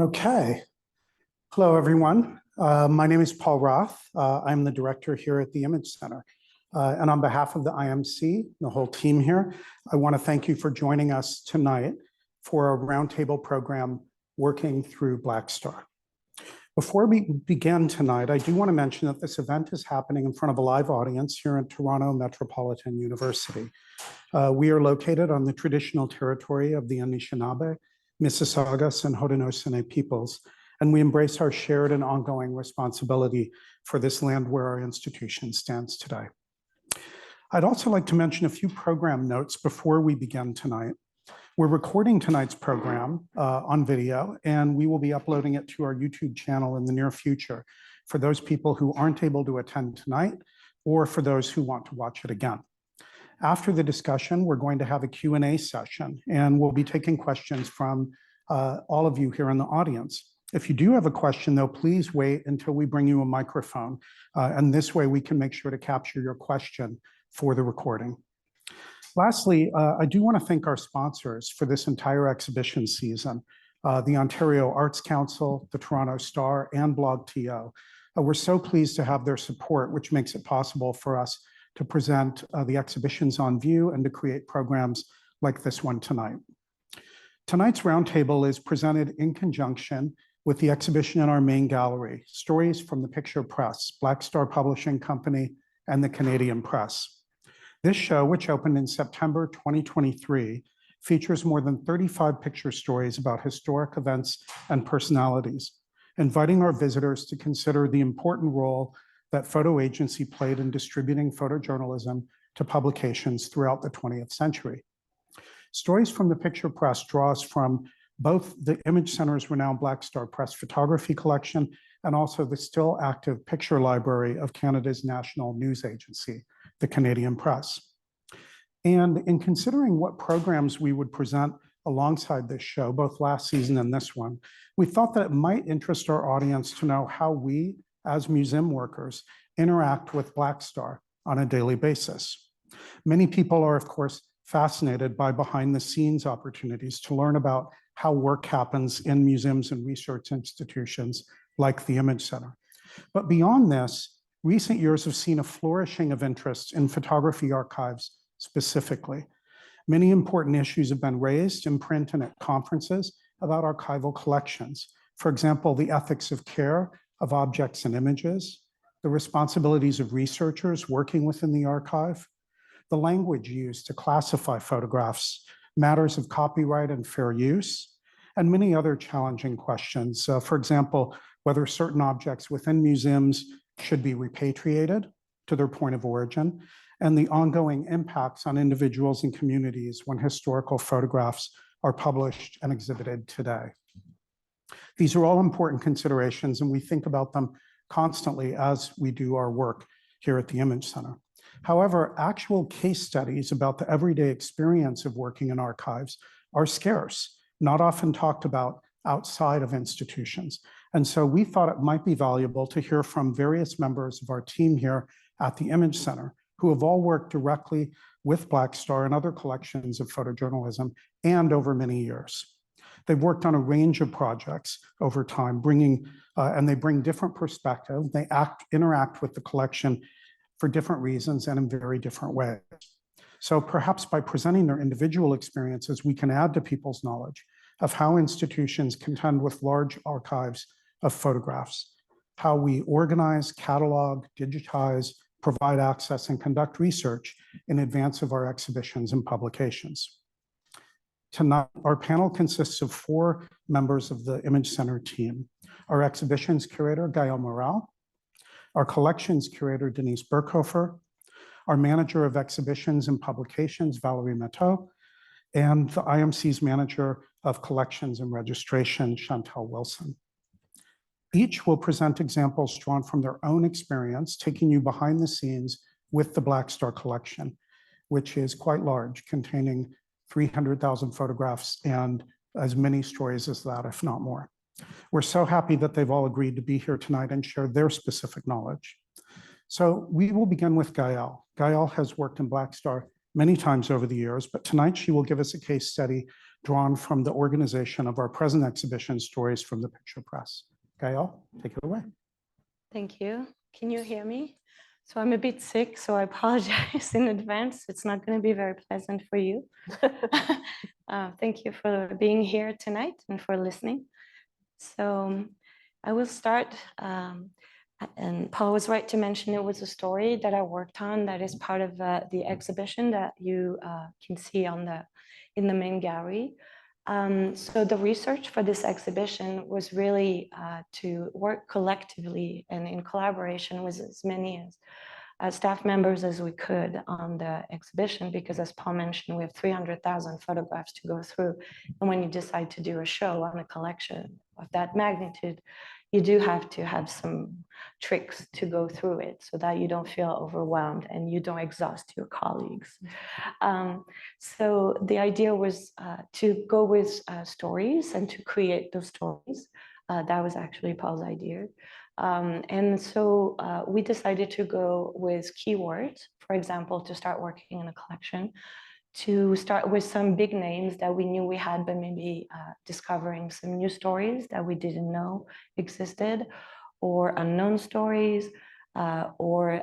Okay. Hello, everyone. My name is Paul Roth. I'm the director here at the Image Center. And on behalf of the IMC, the whole team here, I want to thank you for joining us tonight for a roundtable program working through Blackstar. Before we begin tonight, I do want to mention that this event is happening in front of a live audience here at Toronto Metropolitan University. We are located on the traditional territory of the Anishinaabe, Mississaugas, and Haudenosaunee peoples, and we embrace our shared and ongoing responsibility for this land where our institution stands today. I'd also like to mention a few program notes before we begin tonight. We're recording tonight's program on video, and we will be uploading it to our YouTube channel in the near future for those people who aren't able to attend tonight or for those who want to watch it again. After the discussion, we're going to have a Q&A session, and we'll be taking questions from all of you here in the audience. If you do have a question, though, please wait until we bring you a microphone, and this way we can make sure to capture your question for the recording. Lastly, I do want to thank our sponsors for this entire exhibition season, the Ontario Arts Council, the Toronto Star, and BlogTO. We're so pleased to have their support, which makes it possible for us to present the exhibitions on view and to create programs like this one tonight. Tonight's roundtable is presented in conjunction with the exhibition in our main gallery, Stories from the Picture Press, Blackstar Publishing Company, and the Canadian Press. This show, which opened in September 2023, features more than 35 picture stories about historic events and personalities, inviting our visitors to consider the important role that photo agency played in distributing photojournalism to publications throughout the 20th century. Stories from the Picture Press draws from both the Image Center's renowned Blackstar Press photography collection and also the still active picture library of Canada's national news agency, the Canadian Press. And in considering what programs we would present alongside this show, both last season and this one, we thought that it might interest our audience to know how we, as museum workers, interact with Blackstar on a daily basis. Many people are, of course, fascinated by behind-the-scenes opportunities to learn about how work happens in museums and research institutions like the Image Center. But beyond this, recent years have seen a flourishing of interest in photography archives specifically. Many important issues have been raised in print and at conferences about archival collections. For example, the ethics of care of objects and images, the responsibilities of researchers working within the archive, the language used to classify photographs, matters of copyright and fair use, and many other challenging questions. For example, whether certain objects within museums should be repatriated to their point of origin, and the ongoing impacts on individuals and communities when historical photographs are published and exhibited today. These are all important considerations, and we think about them constantly as we do our work here at the Image Center. However, actual case studies about the everyday experience of working in archives are scarce, not often talked about outside of institutions. And so we thought it might be valuable to hear from various members of our team here at the Image Center who have all worked directly with Blackstar and other collections of photojournalism and over many years. They've worked on a range of projects over time, and they bring different perspectives. They interact with the collection for different reasons and in very different ways. So perhaps by presenting their individual experiences, we can add to people's knowledge of how institutions contend with large archives of photographs, how we organize, catalog, digitize, provide access, and conduct research in advance of our exhibitions and publications. Tonight, our panel consists of 4 members of the Image Center team: our exhibitions curator, Gaëlle Morel, our collections curator, Denise Birkhofer, our manager of exhibitions and publications, Valérie Matteau, and the IMC's manager of collections and registration, Chantal Wilson. Each will present examples drawn from their own experience, taking you behind the scenes with the Blackstar collection, which is quite large, containing 300,000 photographs and as many stories as that, if not more. We're so happy that they've all agreed to be here tonight and share their specific knowledge. So we will begin with Gaëlle. Gaëlle has worked in Blackstar many times over the years, but tonight she will give us a case study drawn from the organization of our present exhibition, Stories from the Picture Press. Gaëlle, take it away. Thank you. Can you hear me? So I'm a bit sick, so I apologize in advance. It's not going to be very pleasant for you. Thank you for being here tonight and for listening. So I will start, and Paul was right to mention it was a story that I worked on that is part of the exhibition that you can see in the main gallery. So the research for this exhibition was really to work collectively and in collaboration with as many as staff members as we could on the exhibition, because as Paul mentioned, we have 300,000 photographs to go through. And when you decide to do a show on a collection of that magnitude, you do have to have some tricks to go through it so that you don't feel overwhelmed and you don't exhaust your colleagues. So the idea was to go with stories and to create those stories. That was actually Paul's idea. And so we decided to go with keywords, for example, to start working in a collection, to start with some big names that we knew we had, but maybe discovering some new stories that we didn't know existed, or unknown stories, or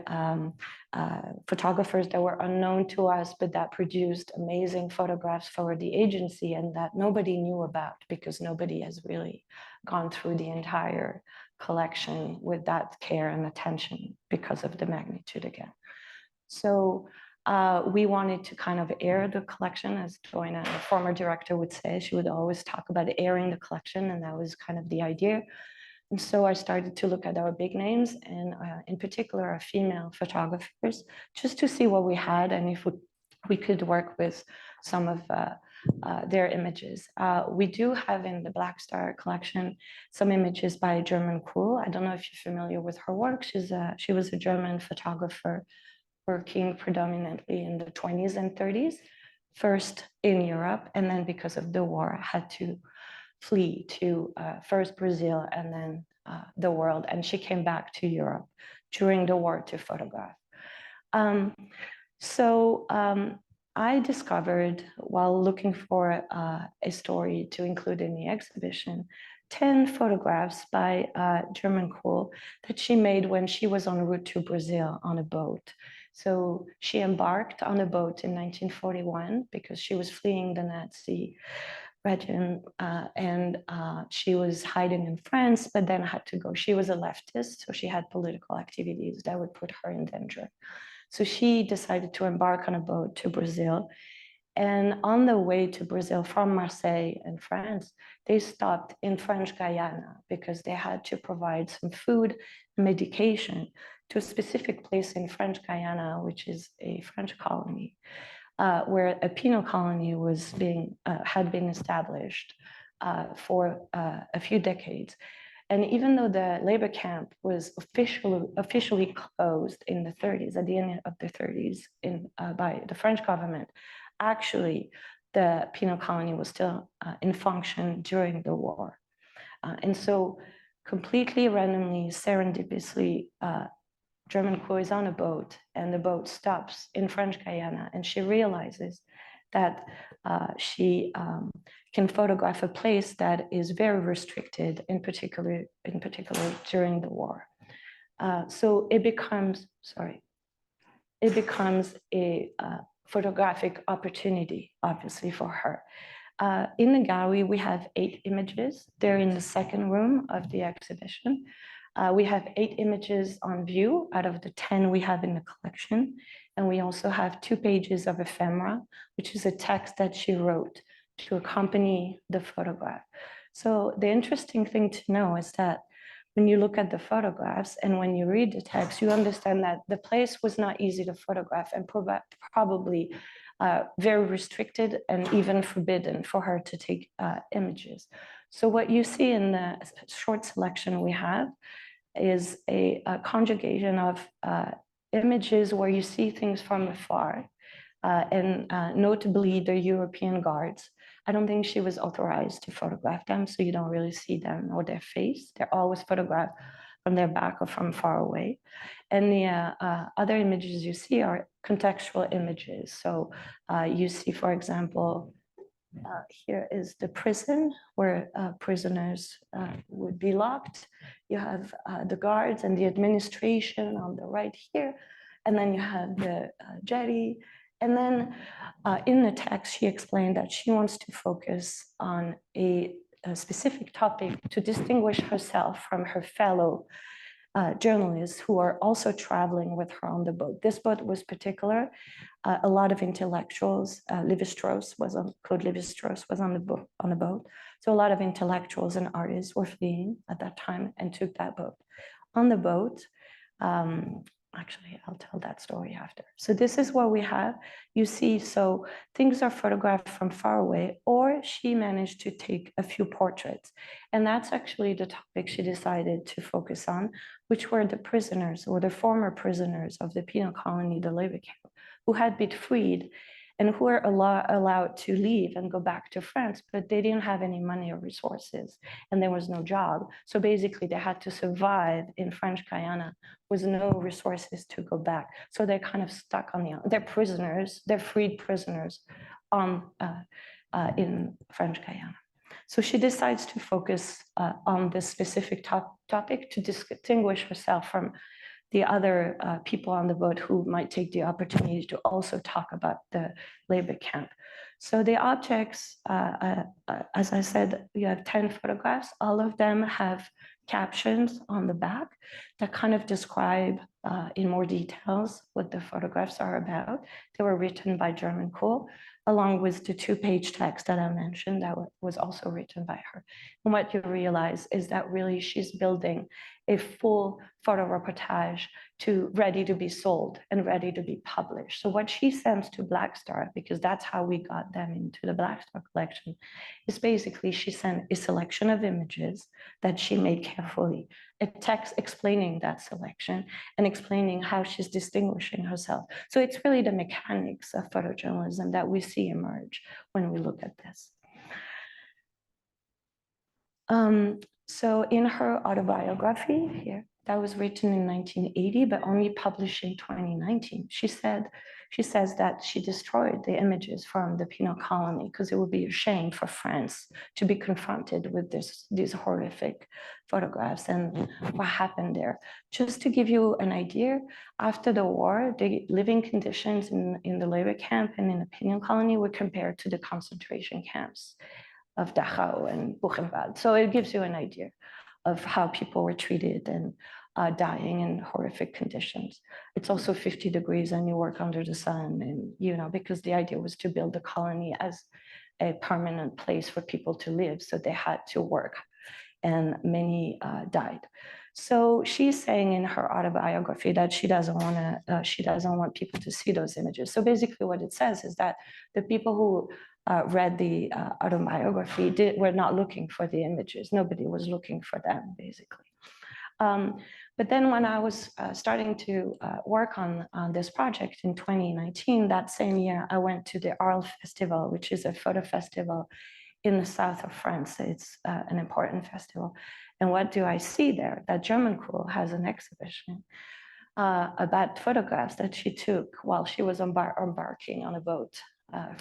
photographers that were unknown to us, but that produced amazing photographs for the agency and that nobody knew about because nobody has really gone through the entire collection with that care and attention because of the magnitude again. So we wanted to kind of air the collection, as Joanna, the former director, would say. She would always talk about airing the collection, and that was kind of the idea. And so I started to look at our big names, and in particular our female photographers, just to see what we had and if we could work with some of their images. We do have in the Black Star collection some images by German Kuhl. I don't know if you're familiar with her work. She was a German photographer working predominantly in the 20s and 30s, first in Europe, and then because of the war, had to flee to first Brazil and then the world. And she came back to Europe during the war to photograph. I discovered, while looking for a story to include in the exhibition, 10 photographs by German Kuhl that she made when she was en route to Brazil on a boat. So she embarked on a boat in 1941 because she was fleeing the Nazi regime, and she was hiding in France, but then had to go. She was a leftist, so she had political activities that would put her in danger. So she decided to embark on a boat to Brazil. And on the way to Brazil from Marseille in France, they stopped in French Guiana because they had to provide some food and medication to a specific place in French Guiana, which is a French colony, where a penal colony was had been established for a few decades. And even though the labor camp was officially closed in the 30s, at the end of the 30s by the French government, actually the penal colony was still in function during the war. And so completely randomly, serendipitously, German Kuhl is on a boat and the boat stops in French Guiana, and she realizes that she can photograph a place that is very restricted, in particular during the war. So it becomes a photographic opportunity, obviously, for her. In the gallery, we have 8 images. They're in the second room of the exhibition. We have 8 images on view out of the 10 we have in the collection. And we also have 2 pages of ephemera, which is a text that she wrote to accompany the photograph. So the interesting thing to know is that when you look at the photographs and when you read the text, you understand that the place was not easy to photograph and probably very restricted and even forbidden for her to take images. So what you see in the short selection we have is a conjugation of images where you see things from afar, and notably the European guards. I don't think she was authorized to photograph them, so you don't really see them or their face. They're always photographed from their back or from far away. And the other images you see are contextual images. So you see, for example, here is the prison where prisoners would be locked. You have the guards and the administration on the right here. And then you have the jetty. And then in the text, she explained that she wants to focus on a specific topic to distinguish herself from her fellow journalists who are also traveling with her on the boat. This boat was particular. A lot of intellectuals, Claude Lévi-Strauss was on the boat. So a lot of intellectuals and artists were fleeing at that time and took that boat. On the boat, actually, I'll tell that story after. So this is what we have. You see, so things are photographed from far away, or she managed to take a few portraits. And that's actually the topic she decided to focus on, which were the prisoners or the former prisoners of the penal colony, the labor camp, who had been freed and who were allowed to leave and go back to France, but they didn't have any money or resources, and there was no job. So basically, they had to survive in French Guyana with no resources to go back. So they're kind of stuck on they're prisoners, they're freed prisoners in French Guyana. So she decides to focus on this specific topic to distinguish herself from the other people on the boat who might take the opportunity to also talk about the labor camp. So the objects, as I said, you have 10 photographs. All of them have captions on the back that kind of describe in more details what the photographs are about. They were written by German Kohl, along with the 2-page text that I mentioned that was also written by her. And what you realize is that really she's building a full photo reportage ready to be sold and ready to be published. So what she sends to Black Star, because that's how we got them into the Black Star collection, is basically she sent a selection of images that she made carefully, a text explaining that selection and explaining how she's distinguishing herself. So it's really the mechanics of photojournalism that we see emerge when we look at this. So in her autobiography here, that was written in 1980, but only published in 2019, she says that she destroyed the images from the penal colony because it would be a shame for France to be confronted with these horrific photographs and what happened there. Just to give you an idea, after the war, the living conditions in the labor camp and in the penal colony were compared to the concentration camps of Dachau and Buchenwald. So it gives you an idea of how people were treated and dying in horrific conditions. It's also 50 degrees and you work under the sun, and because the idea was to build the colony as a permanent place for people to live. So they had to work, and many died. So she's saying in her autobiography that she doesn't want people to see those images. So basically what it says is that the people who read the autobiography were not looking for the images. Nobody was looking for them, basically. But then when I was starting to work on this project in 2019, that same year, I went to the Arles Festival, which is a photo festival in the south of France. It's an important festival. And what do I see there? That German Kohl has an exhibition about photographs that she took while she was embarking on a boat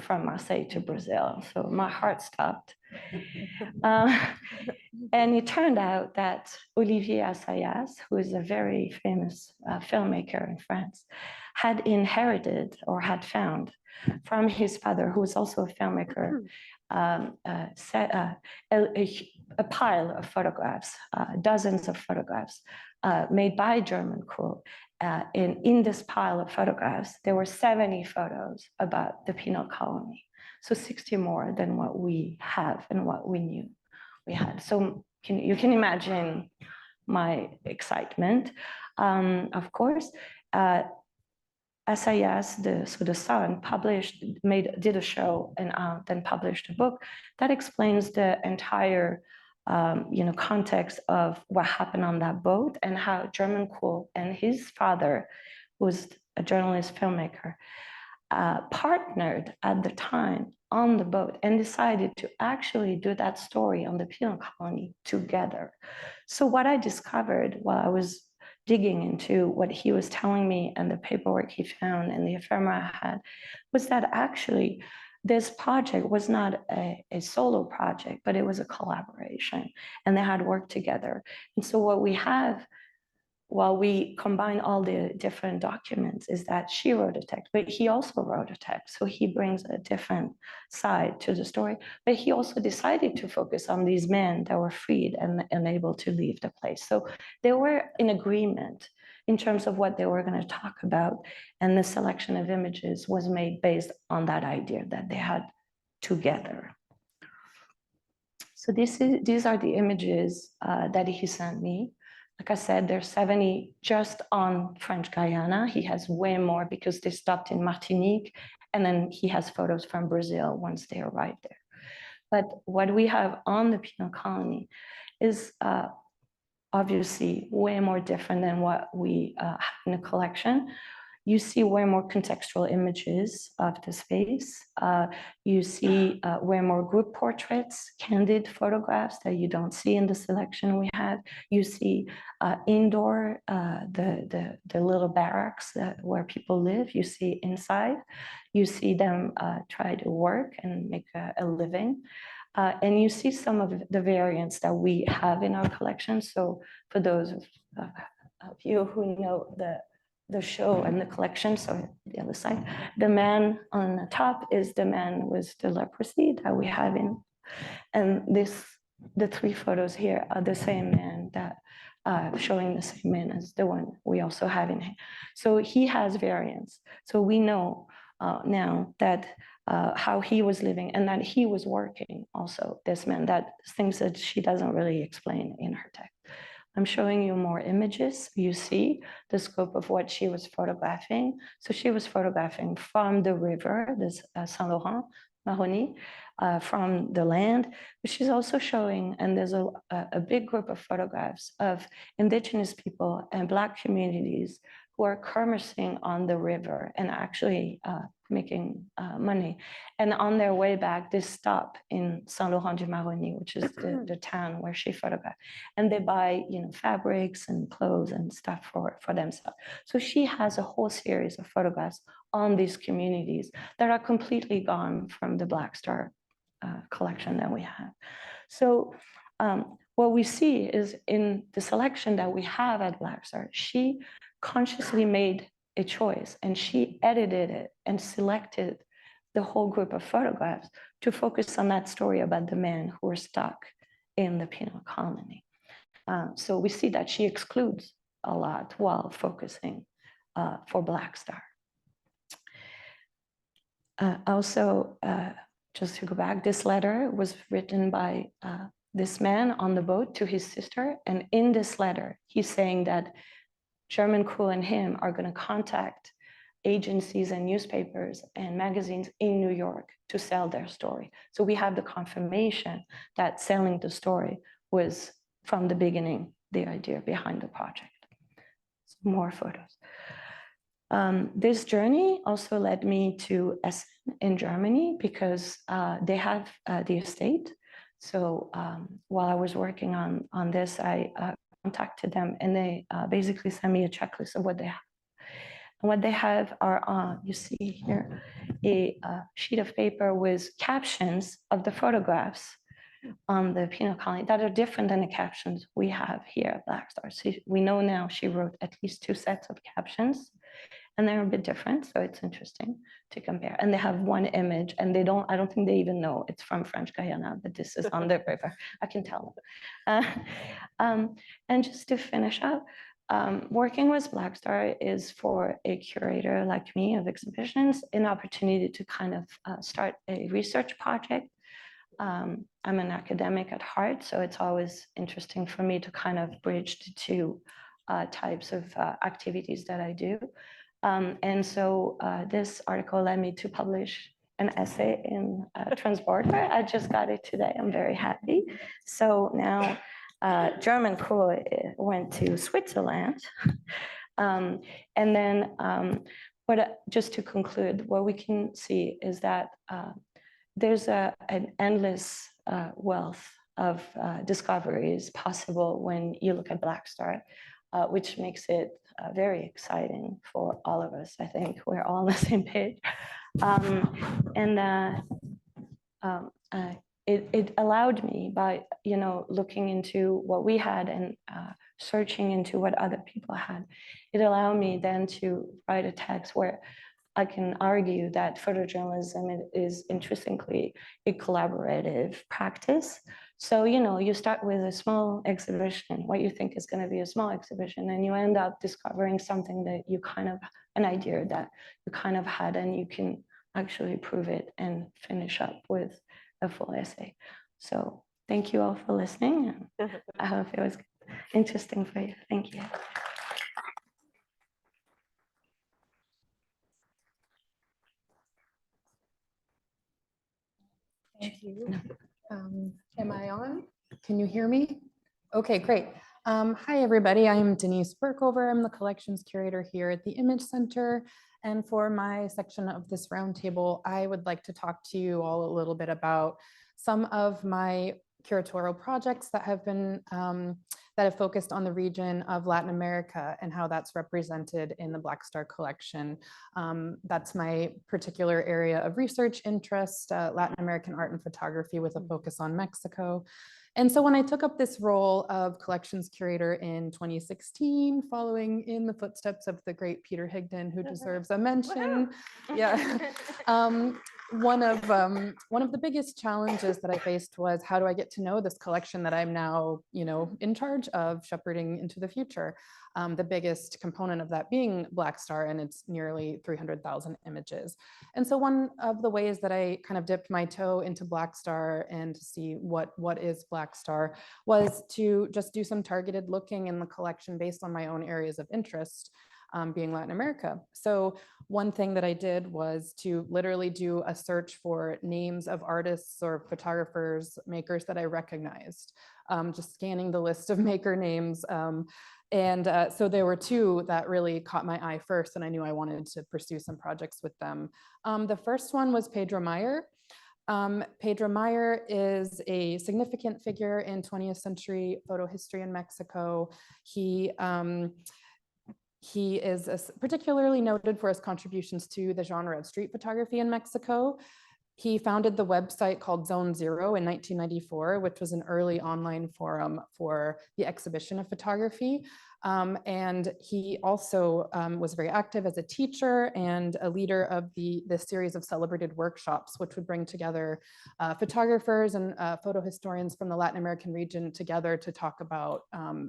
from Marseille to Brazil. So my heart stopped. And it turned out that Olivier Assayas, who is a very famous filmmaker in France, had inherited or had found from his father, who was also a filmmaker, a pile of photographs, dozens of photographs made by German Kohl. In this pile of photographs, there were 70 photos about the penal colony. So 60 more than what we have and what we knew we had. So you can imagine my excitement. Of course, Assayas, the son, did a show and then published a book that explains the entire context of what happened on that boat and how German Kohl and his father, who was a journalist filmmaker, partnered at the time on the boat and decided to actually do that story on the penal colony together. So what I discovered while I was digging into what he was telling me and the paperwork he found and the ephemera I had was that actually this project was not a solo project, but it was a collaboration, and they had worked together. And so what we have, while we combine all the different documents, is that she wrote a text, but he also wrote a text. So he brings a different side to the story, but he also decided to focus on these men that were freed and able to leave the place. So they were in agreement in terms of what they were going to talk about. And the selection of images was made based on that idea that they had together. So these are the images that he sent me. Like I said, there's 70 just on French Guiana. He has way more because they stopped in Martinique, and then he has photos from Brazil once they arrived there. But what we have on the penal colony is obviously way more different than what we have in the collection. You see way more contextual images of the space. You see way more group portraits, candid photographs that you don't see in the selection we have. You see indoor, the little barracks where people live. You see inside. You see them try to work and make a living. And you see some of the variants that we have in our collection. So for those of you who know the show and the collection, so the other side, the man on the top is the man with the leprosy that we have in. And the three photos here are the same man that showing the same man as the one we also have in here. So he has variants. So we know now that how he was living and that he was working also, this man, that things that she doesn't really explain in her text. I'm showing you more images. You see the scope of what she was photographing. So she was photographing from the river, this Saint Laurent, Maroni, from the land. But she's also showing, and there's a big group of photographs of indigenous people and Black communities who are commercing on the river and actually making money. And on their way back, they stop in Saint Laurent du Maroni, which is the town where she photographed. And they buy, fabrics and clothes and stuff for themselves. So she has a whole series of photographs on these communities that are completely gone from the Black Star collection that we have. So what we see is in the selection that we have at Black Star, she consciously made a choice and she edited it and selected the whole group of photographs to focus on that story about the men who were stuck in the penal colony. So we see that she excludes a lot while focusing for Black Star. Also, just to go back, this letter was written by this man on the boat to his sister. And in this letter, he's saying that German Crew and him are going to contact agencies and newspapers and magazines in New York to sell their story. So we have the confirmation that selling the story was from the beginning the idea behind the project. So more photos. This journey also led me to Essen in Germany because they have the estate. So while I was working on this, I contacted them and they basically sent me a checklist of what they have. And what they have are, you see here, a sheet of paper with captions of the photographs on the penal colony that are different than the captions we have here at Black Star. So we know now she wrote at least 2 sets of captions and they're a bit different. So it's interesting to compare. And they have one image and I don't think they even know it's from French Guiana, but this is on the river. I can tell them. And just to finish up, working with Black Star is for a curator like me of exhibitions, an opportunity to kind of start a research project. I'm an academic at heart, so it's always interesting for me to kind of bridge the two types of activities that I do. And so this article led me to publish an essay in Transborder. I just got it today. I'm very happy. So now German Crew went to Switzerland. And then just to conclude, what we can see is that there's an endless wealth of discoveries possible when you look at Black Star, which makes it very exciting for all of us. I think we're all on the same page. And it allowed me, by looking into what we had and searching into what other people had, it allowed me then to write a text where I can argue that photojournalism is intrinsically a collaborative practice. So, you start with a small exhibition, what you think is going to be a small exhibition, and you end up discovering something that you kind of, an idea that you kind of had, and you can actually prove it and finish up with a full essay. So thank you all for listening. I hope it was interesting for you. Thank you. Thank you. Am I on? Can you hear me? Okay, great. Hi, everybody. I'm Denise Birkhofer. I'm the collections curator here at the Image Center. And for my section of this roundtable, I would like to talk to you all a little bit about some of my curatorial projects that have been that have focused on the region of Latin America and how that's represented in the Black Star collection. That's my particular area of research interest, Latin American art and photography with a focus on Mexico. And so when I took up this role of collections curator in 2016, following in the footsteps of the great Peter Higdon, who deserves a mention, yeah, one of the biggest challenges that I faced was, how do I get to know this collection that I'm now, in charge of shepherding into the future? The biggest component of that being Black Star, and it's nearly 300,000 images. And so one of the ways that I kind of dipped my toe into Black Star and to see what is Black Star was to just do some targeted looking in the collection based on my own areas of interest, being Latin America. So one thing that I did was to literally do a search for names of artists or photographers, makers that I recognized, just scanning the list of maker names. So there were two that really caught my eye first, and I knew I wanted to pursue some projects with them. The first one was Pedro Mayer. Pedro Mayer is a significant figure in 20th century photo history in Mexico. He is particularly noted for his contributions to the genre of street photography in Mexico. He founded the website called Zone Zero in 1994, which was an early online forum for the exhibition of photography. And he also was very active as a teacher and a leader of this series of celebrated workshops, which would bring together photographers and photo historians from the Latin American region together to talk about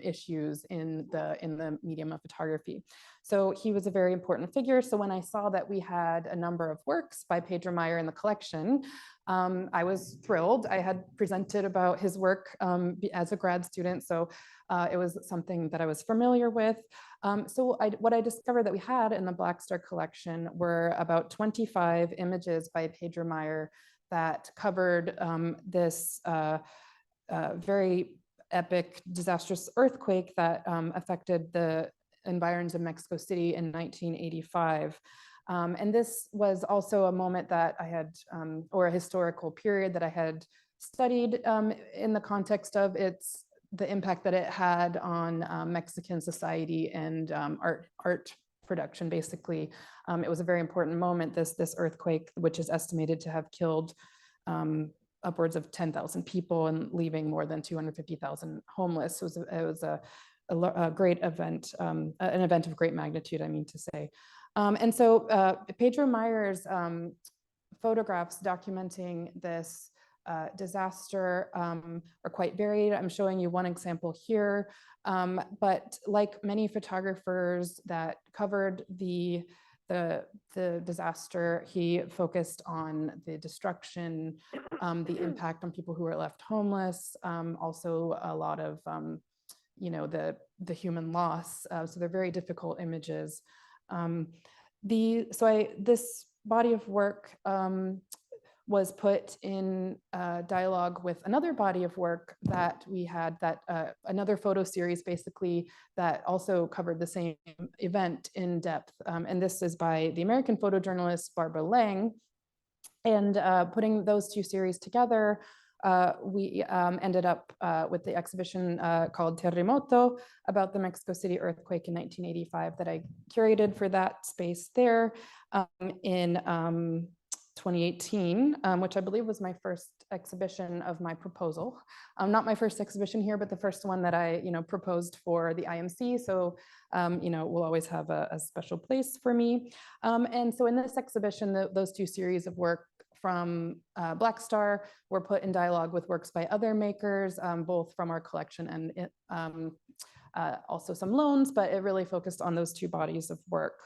issues in the medium of photography. So he was a very important figure. So when I saw that we had a number of works by Pedro Mayer in the collection, I was thrilled. I had presented about his work as a grad student, so it was something that I was familiar with. What I discovered that we had in the Black Star collection were about 25 images by Pedro Mayer that covered this very epic, disastrous earthquake that affected the environs of Mexico City in 1985. And this was also a moment that I had, or a historical period that I had studied in the context of the impact that it had on Mexican society and art production, basically. It was a very important moment, this earthquake, which is estimated to have killed upwards of 10,000 people and leaving more than 250,000 homeless. It was a great event, an event of great magnitude, I mean to say. And so Pedro Mayer's photographs documenting this disaster are quite varied. I'm showing you one example here, but like many photographers that covered the disaster, he focused on the destruction, the impact on people who were left homeless, also a lot of the human loss. So they're very difficult images. This body of work was put in dialogue with another body of work that we had, another photo series basically that also covered the same event in depth. And this is by the American photojournalist Barbara Lang. And putting those two series together, we ended up with the exhibition called Terremoto about the Mexico City earthquake in 1985 that I curated for that space there in 2018, which I believe was my first exhibition of my proposal. Not my first exhibition here, but the first one that I, proposed for the IMC. So, will always have a special place for me. And so in this exhibition, those two series of work from Black Star were put in dialogue with works by other makers, both from our collection and also some loans, but it really focused on those two bodies of work.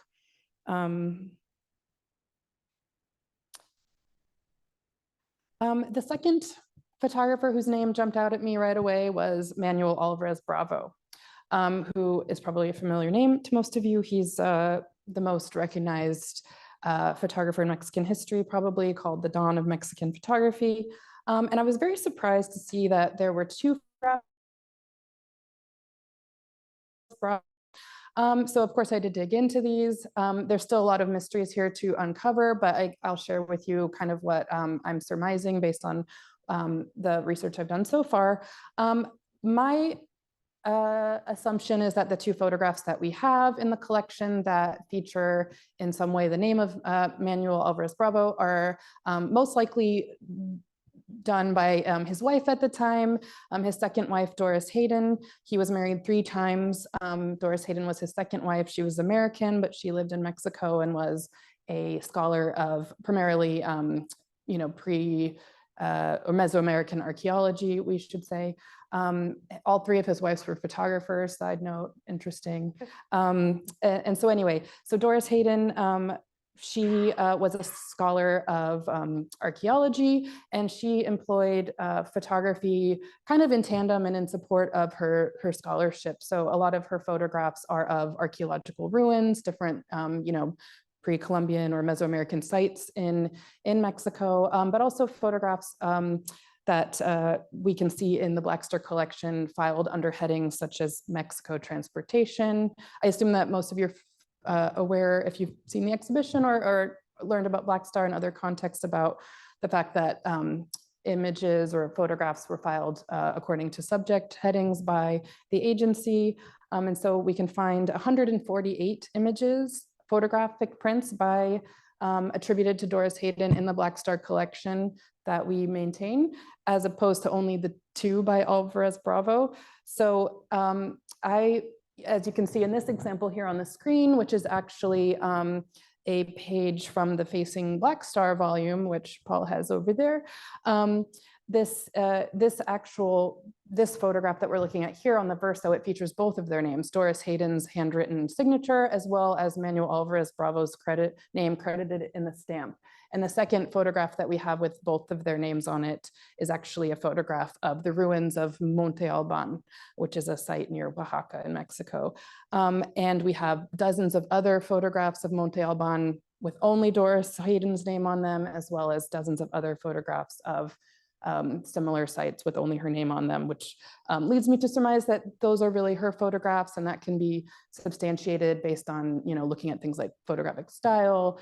The second photographer whose name jumped out at me right away was Manuel Alvarez Bravo, who is probably a familiar name to most of you. He's the most recognized photographer in Mexican history, probably, called the dawn of Mexican photography. And I was very surprised to see that there were two so of course I did dig into these. There's still a lot of mysteries here to uncover, but I'll share with you kind of what I'm surmising based on the research I've done so far. My assumption is that the two photographs that we have in the collection that feature in some way the name of Manuel Alvarez Bravo are most likely done by his wife at the time, his second wife, Doris Hayden. He was married 3 times. Doris Hayden was his second wife. She was American, but she lived in Mexico and was a scholar of primarily, pre or Mesoamerican archaeology, we should say. All 3 of his wives were photographers, side note, interesting. And so anyway, so Doris Hayden, she was a scholar of archaeology, and she employed photography kind of in tandem and in support of her scholarship. So a lot of her photographs are of archaeological ruins, different, pre-Columbian or Mesoamerican sites in Mexico, but also photographs that we can see in the Black Star collection filed under headings such as Mexico transportation. I assume that most of you are aware, if you've seen the exhibition or learned about Black Star in other contexts, about the fact that images or photographs were filed according to subject headings by the agency. And so we can find 148 images, photographic prints attributed to Doris Hayden in the Black Star collection that we maintain, as opposed to only the 2 by Alvarez Bravo. So as you can see in this example here on the screen, which is actually a page from the Facing Black Star volume, which Paul has over there. This photograph that we're looking at here on the verso, it features both of their names, Doris Hayden's handwritten signature, as well as Manuel Alvarez Bravo's name credited in the stamp. And the second photograph that we have with both of their names on it is actually a photograph of the ruins of Monte Alban, which is a site near Oaxaca in Mexico. And we have dozens of other photographs of Monte Alban with only Doris Hayden's name on them, as well as dozens of other photographs of similar sites with only her name on them, which leads me to surmise that those are really her photographs, and that can be substantiated based on, looking at things like photographic style,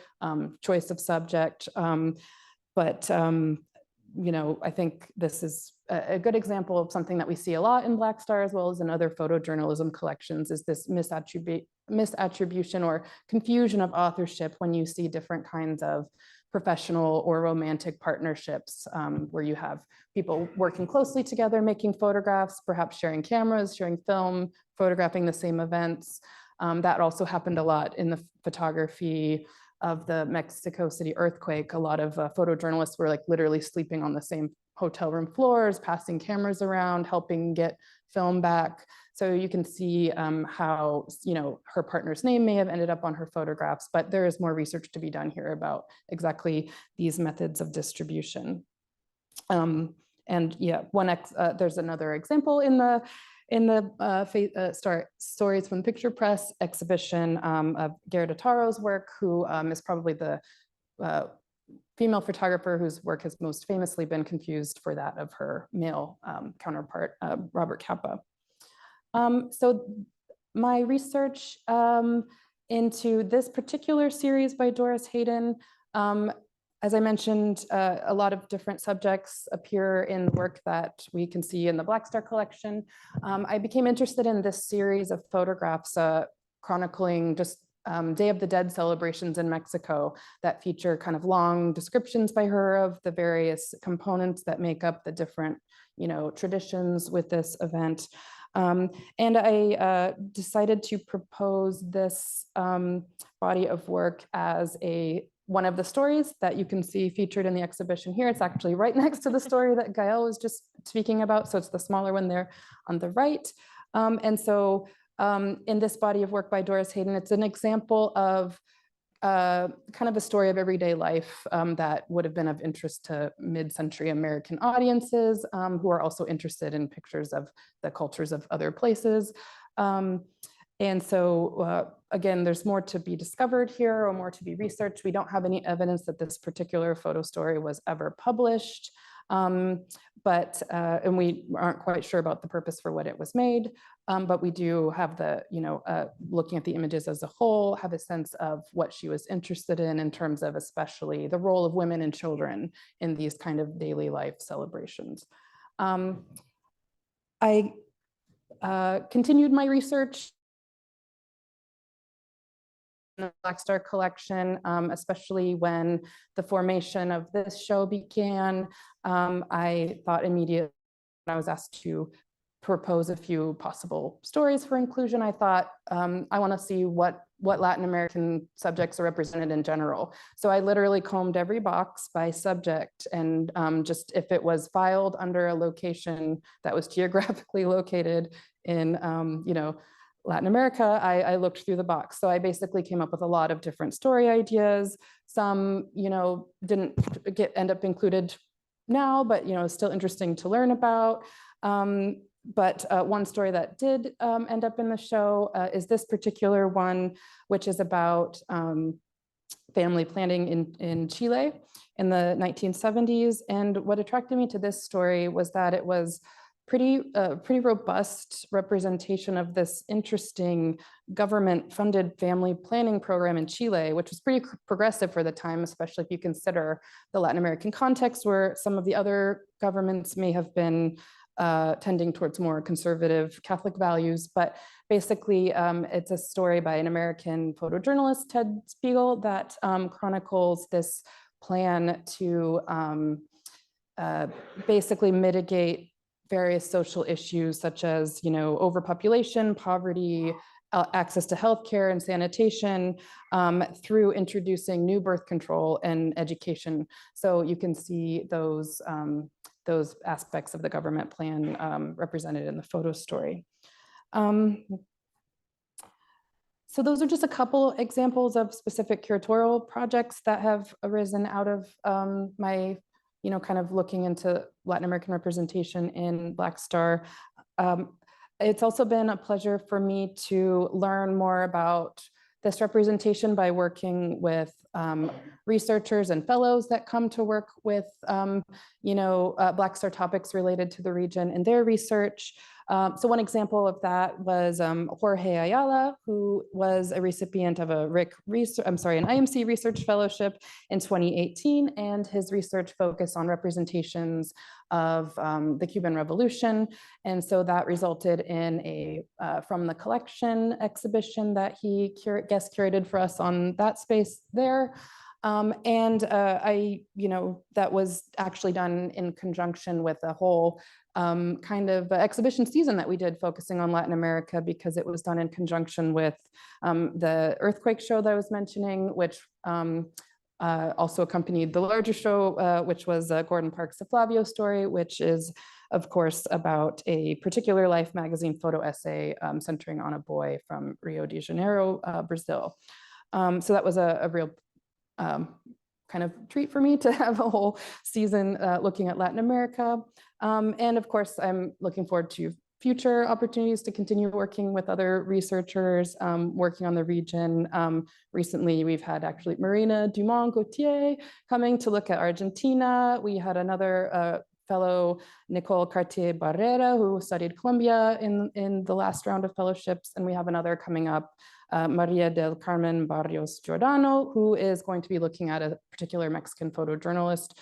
choice of subject. But I think this is a good example of something that we see a lot in Black Star, as well as in other photojournalism collections, is this misattribution or confusion of authorship when you see different kinds of professional or romantic partnerships, where you have people working closely together, making photographs, perhaps sharing cameras, sharing film, photographing the same events. That also happened a lot in the photography of the Mexico City earthquake. A lot of photojournalists were literally sleeping on the same hotel room floors, passing cameras around, helping get film back. So you can see how, her partner's name may have ended up on her photographs, but there is more research to be done here about exactly these methods of distribution. And yeah, there's another example in the Stories from the Picture Press exhibition of Gerda Taro's work, who is probably the female photographer whose work has most famously been confused for that of her male counterpart, Robert Capa. So my research into this particular series by Doris Hayden, as I mentioned, a lot of different subjects appear in the work that we can see in the Black Star collection. I became interested in this series of photographs chronicling just Day of the Dead celebrations in Mexico that feature kind of long descriptions by her of the various components that make up the different, traditions with this event. And I decided to propose this body of work as one of the stories that you can see featured in the exhibition here. It's actually right next to the story that Gaëlle was just speaking about. So it's the smaller one there on the right. And so in this body of work by Doris Hayden, it's an example of kind of a story of everyday life that would have been of interest to mid-century American audiences who are also interested in pictures of the cultures of other places. And so again, there's more to be discovered here or more to be researched. We don't have any evidence that this particular photo story was ever published. And we aren't quite sure about the purpose for what it was made, but we do have the, looking at the images as a whole, have a sense of what she was interested in terms of especially the role of women and children in these kind of daily life celebrations. I continued my research the Black Star collection, especially when the formation of this show began. I thought immediately when I was asked to propose a few possible stories for inclusion, I thought I want to see what Latin American subjects are represented in general. So I literally combed every box by subject and just if it was filed under a location that was geographically located in, Latin America, I looked through the box. So I basically came up with a lot of different story ideas. Some, didn't end up included now, but, still interesting to learn about. But one story that did end up in the show is this particular one, which is about family planning in Chile in the 1970s. And what attracted me to this story was that it was pretty robust representation of this interesting government-funded family planning program in Chile, which was pretty progressive for the time, especially if you consider the Latin American context where some of the other governments may have been tending towards more conservative Catholic values. But basically, it's a story by an American photojournalist, Ted Spiegel, that chronicles this plan to basically mitigate various social issues such as, overpopulation, poverty, access to healthcare and sanitation through introducing new birth control and education. So you can see those aspects of the government plan represented in the photo story. So those are just a couple examples of specific curatorial projects that have arisen out of my kind of looking into Latin American representation in Black Star. It's also been a pleasure for me to learn more about this representation by working with researchers and fellows that come to work with, Black Star topics related to the region in their research. So one example of that was Jorge Ayala, who was a recipient of an IMC Research Fellowship in 2018, and his research focused on representations of the Cuban Revolution. And so that resulted in a From the Collection exhibition that he guest curated for us on that space there. That was actually done in conjunction with a whole kind of exhibition season that we did focusing on Latin America, because it was done in conjunction with the earthquake show that I was mentioning, which also accompanied the larger show, which was Gordon Parks' The Flavio Story, which is, of course, about a particular Life magazine photo essay centering on a boy from Rio de Janeiro, Brazil. So that was a real kind of treat for me to have a whole season looking at Latin America. And of course, I'm looking forward to future opportunities to continue working with other researchers working on the region. Recently, we've had actually Marina Dumont-Gauthier coming to look at Argentina. We had another fellow, Nicole Cartier-Barrera, who studied Colombia in the last round of fellowships. And we have another coming up, Maria del Carmen Barrios Giordano, who is going to be looking at a particular Mexican photojournalist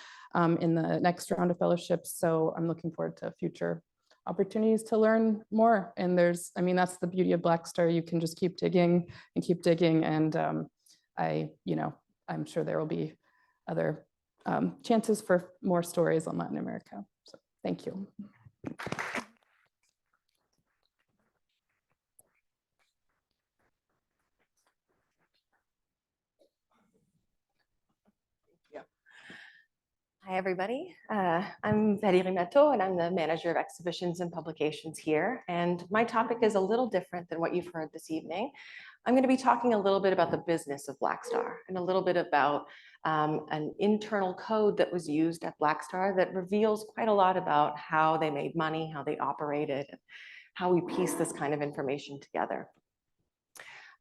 in the next round of fellowships. So I'm looking forward to future opportunities to learn more. And there's, I mean, that's the beauty of Blackstar. You can just keep digging and keep digging. And I'm sure there will be other chances for more stories on Latin America. So thank you. Hi, everybody. I'm Valérie Matteau, and I'm the manager of exhibitions and publications here. And my topic is a little different than what you've heard this evening. I'm going to be talking a little bit about the business of Blackstar and a little bit about an internal code that was used at Blackstar that reveals quite a lot about how they made money, how they operated, and how we piece this kind of information together.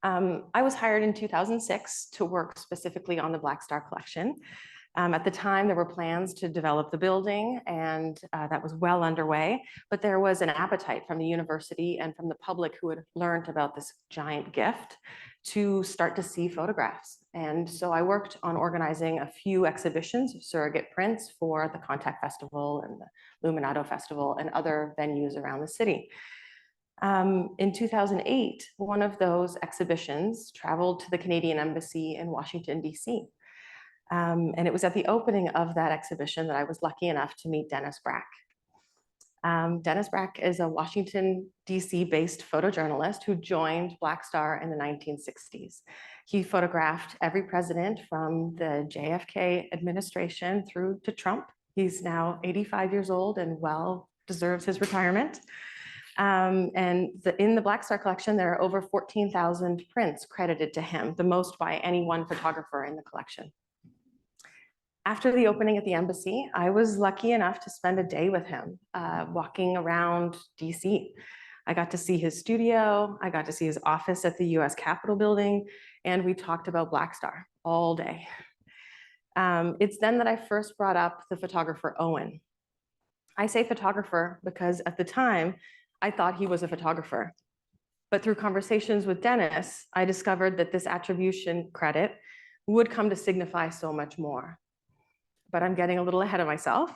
I was hired in 2006 to work specifically on the Blackstar collection. At the time, there were plans to develop the building, and that was well underway, but there was an appetite from the university and from the public who had learned about this giant gift to start to see photographs. And so I worked on organizing a few exhibitions of surrogate prints for the Contact Festival and the Luminato Festival and other venues around the city. In 2008, one of those exhibitions traveled to the Canadian Embassy in Washington, DC. And it was at the opening of that exhibition that I was lucky enough to meet Dennis Brack. Dennis Brack is a Washington, DC based photojournalist who joined Blackstar in the 1960s. He photographed every president from the JFK administration through to Trump. He's now 85 years old and well deserves his retirement. In the Blackstar collection, there are over 14,000 prints credited to him, the most by any one photographer in the collection. After the opening at the embassy, I was lucky enough to spend a day with him, walking around DC. I got to see his studio, I got to see his office at the US Capitol building, and we talked about Blackstar all day. It's then that I first brought up the photographer Owen. I say photographer because at the time, I thought he was a photographer. But through conversations with Dennis, I discovered that this attribution credit would come to signify so much more. But I'm getting a little ahead of myself.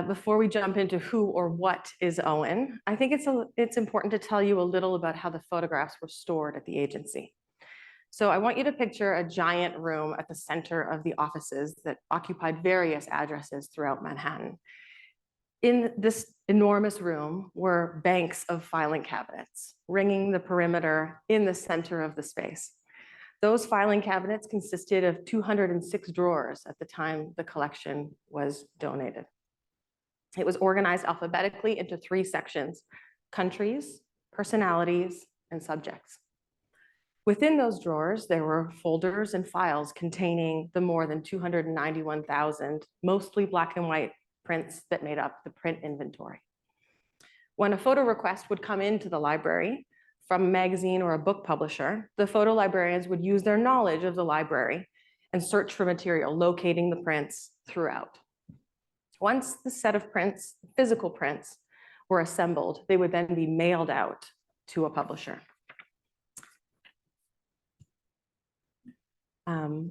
Before we jump into who or what is Owen, I think it's important to tell you a little about how the photographs were stored at the agency. So I want you to picture a giant room at the center of the offices that occupied various addresses throughout Manhattan. In this enormous room were banks of filing cabinets, ringing the perimeter in the center of the space. Those filing cabinets consisted of 206 drawers at the time the collection was donated. It was organized alphabetically into 3 sections: countries, personalities, and subjects. Within those drawers, there were folders and files containing the more than 291,000, mostly black and white prints that made up the print inventory. When a photo request would come into the library, from a magazine or a book publisher, the photo librarians would use their knowledge of the library and search for material, locating the prints throughout. Once the set of prints, physical prints, were assembled, they would then be mailed out to a publisher.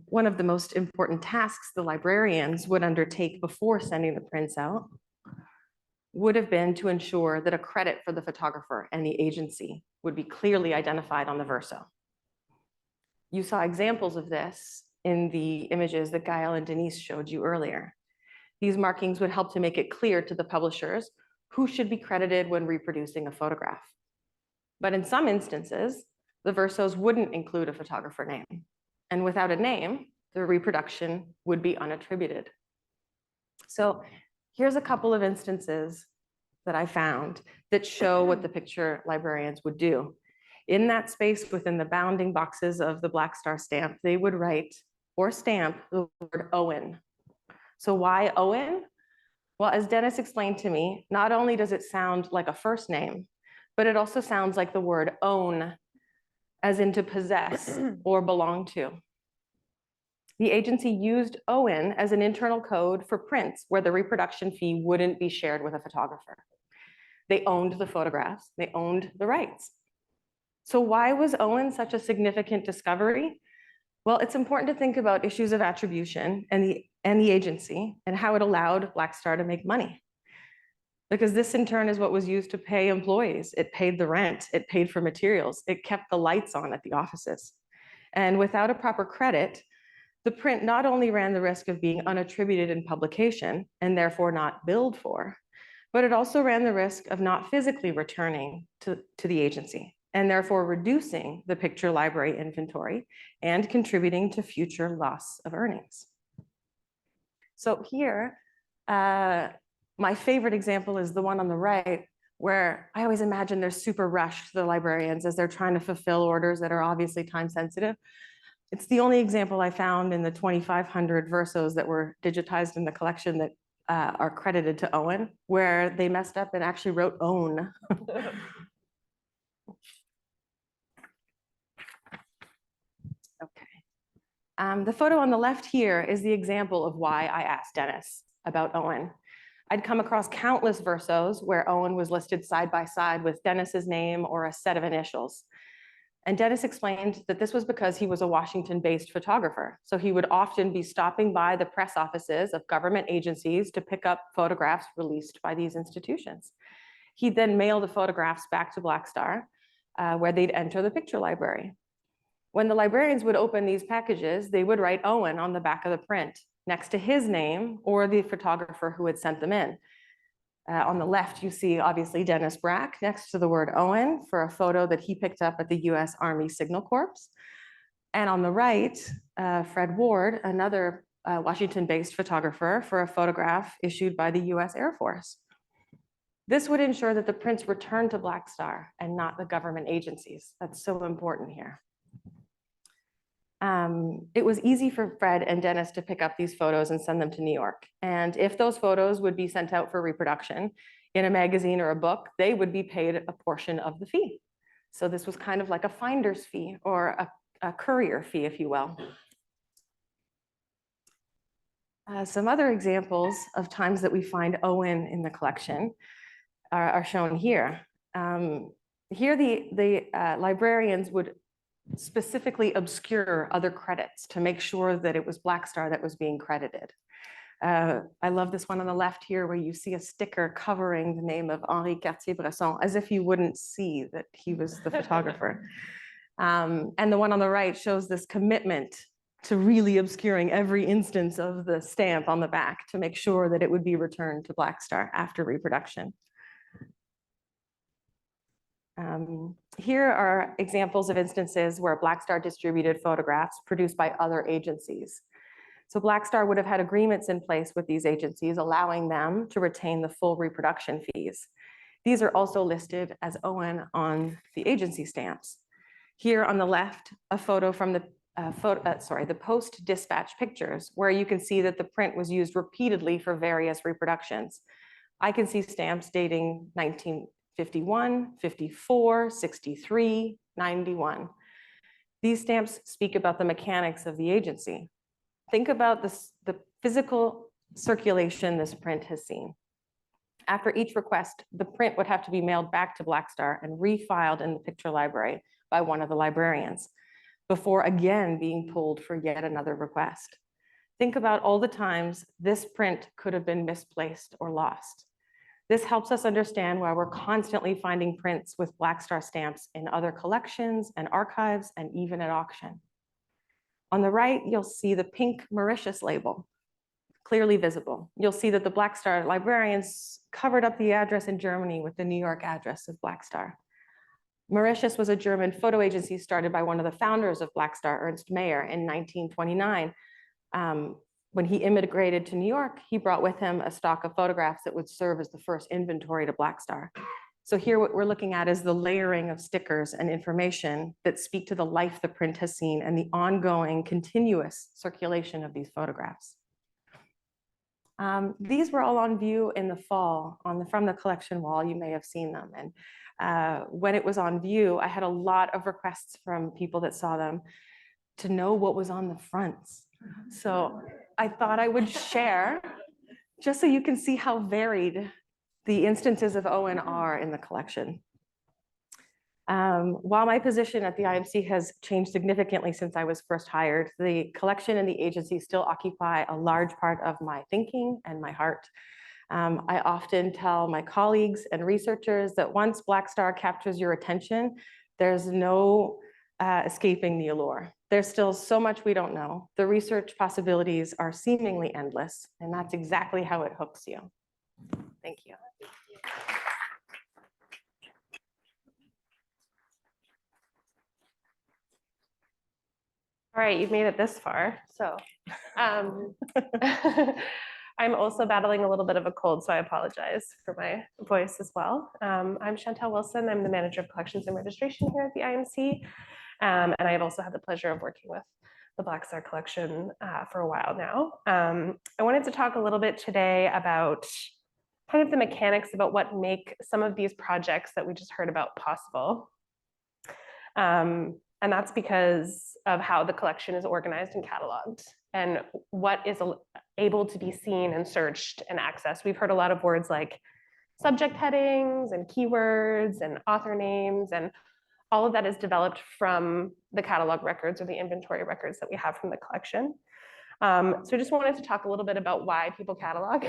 One of the most important tasks the librarians would undertake before sending the prints out would have been to ensure that a credit for the photographer and the agency would be clearly identified on the verso. You saw examples of this in the images that Gaëlle and Denise showed you earlier. These markings would help to make it clear to the publishers who should be credited when reproducing a photograph. But in some instances, the versos wouldn't include a photographer name. And without a name, the reproduction would be unattributed. So here's a couple of instances that I found that show what the picture librarians would do. In that space within the bounding boxes of the Blackstar stamp, they would write or stamp the word Owen. So why Owen? Well, as Dennis explained to me, not only does it sound like a first name, but it also sounds like the word own, as in to possess or belong to. The agency used Owen as an internal code for prints where the reproduction fee wouldn't be shared with a photographer. They owned the photographs, they owned the rights. So why was Owen such a significant discovery? Well, it's important to think about issues of attribution and the agency and how it allowed Blackstar to make money. because this in turn is what was used to pay employees. It paid the rent, it paid for materials, it kept the lights on at the offices. And without a proper credit, the print not only ran the risk of being unattributed in publication and therefore not billed for, but it also ran the risk of not physically returning to the agency and therefore reducing the picture library inventory and contributing to future loss of earnings. So here, my favorite example is the one on the right, where I always imagine they're super rushed, the librarians, as they're trying to fulfill orders that are obviously time sensitive. It's the only example I found in the 2,500 versos that were digitized in the collection that are credited to Owen, where they messed up and actually wrote own. Okay. The photo on the left here is the example of why I asked Dennis about Owen. I'd come across countless versos where Owen was listed side by side with Dennis's name or a set of initials. And Dennis explained that this was because he was a Washington-based photographer. So he would often be stopping by the press offices of government agencies to pick up photographs released by these institutions. He'd then mail the photographs back to Blackstar, where they'd enter the picture library. When the librarians would open these packages, they would write Owen on the back of the print next to his name or the photographer who had sent them in. On the left, you see obviously Dennis Brack next to the word Owen for a photo that he picked up at the US Army Signal Corps. And on the right, Fred Ward, another Washington-based photographer, for a photograph issued by the US Air Force. This would ensure that the prints returned to Blackstar and not the government agencies. That's so important here. It was easy for Fred and Dennis to pick up these photos and send them to New York. And if those photos would be sent out for reproduction in a magazine or a book, they would be paid a portion of the fee. So this was kind of like a finder's fee or a courier fee, if you will. Some other examples of times that we find Owen in the collection are shown here. Here the librarians would specifically obscure other credits to make sure that it was Blackstar that was being credited. I love this one on the left here where you see a sticker covering the name of Henri Cartier-Bresson as if you wouldn't see that he was the photographer. And the one on the right shows this commitment to really obscuring every instance of the stamp on the back to make sure that it would be returned to Blackstar after reproduction. Here are examples of instances where Blackstar distributed photographs produced by other agencies. So Blackstar would have had agreements in place with these agencies, allowing them to retain the full reproduction fees. These are also listed as Owen on the agency stamps. Here on the left, a photo from the post-dispatch pictures, where you can see that the print was used repeatedly for various reproductions. I can see stamps dating 1951, 54, 63, 91. These stamps speak about the mechanics of the agency. Think about the physical circulation this print has seen. After each request, the print would have to be mailed back to Blackstar and refiled in the picture library by one of the librarians before again being pulled for yet another request. Think about all the times this print could have been misplaced or lost. This helps us understand why we're constantly finding prints with Blackstar stamps in other collections and archives and even at auction. On the right, you'll see the pink Mauritius label, clearly visible. You'll see that the Blackstar librarians covered up the address in Germany with the New York address of Blackstar. Mauritius was a German photo agency started by one of the founders of Blackstar, Ernst Mayr, in 1929. When he immigrated to New York, he brought with him a stock of photographs that would serve as the first inventory to Blackstar. So here what we're looking at is the layering of stickers and information that speak to the life the print has seen and the ongoing continuous circulation of these photographs. These were all on view in the fall from the collection wall. You may have seen them. And when it was on view, I had a lot of requests from people that saw them to know what was on the fronts. So I thought I would share, just so you can see how varied the instances of Owen are in the collection. While my position at the IMC has changed significantly since I was first hired, the collection and the agency still occupy a large part of my thinking and my heart. I often tell my colleagues and researchers that once Black Star captures your attention, there's no escaping the allure. There's still so much we don't know. The research possibilities are seemingly endless, and that's exactly how it hooks you. Thank you. All right, you've made it this far. So I'm also battling a little bit of a cold, so I apologize for my voice as well. I'm Chantal Wilson. I'm the manager of collections and registration here at the IMC. And I've also had the pleasure of working with the Black Star collection for a while now. I wanted to talk a little bit today about kind of the mechanics about what make some of these projects that we just heard about possible. And that's because of how the collection is organized and cataloged and what is able to be seen and searched and accessed. We've heard a lot of words like subject headings and keywords and author names, and all of that is developed from the catalog records or the inventory records that we have from the collection. So I just wanted to talk a little bit about why people catalog,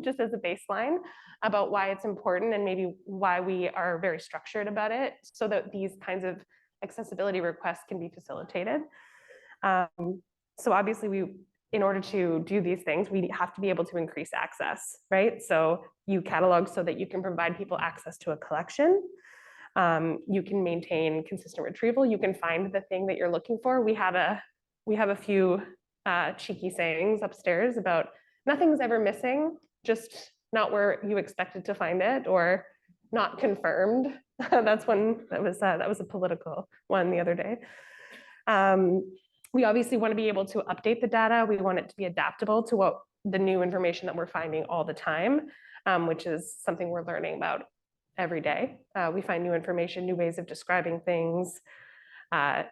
just as a baseline, about why it's important and maybe why we are very structured about it so that these kinds of accessibility requests can be facilitated. So obviously in order to do these things, we have to be able to increase access, right? So you catalog so that you can provide people access to a collection. You can maintain consistent retrieval. You can find the thing that you're looking for. We have a few cheeky sayings upstairs about nothing's ever missing, just not where you expected to find it, or not confirmed. That's one that was a political one the other day. We obviously want to be able to update the data. We want it to be adaptable to what the new information that we're finding all the time, which is something we're learning about every day. We find new information, new ways of describing things,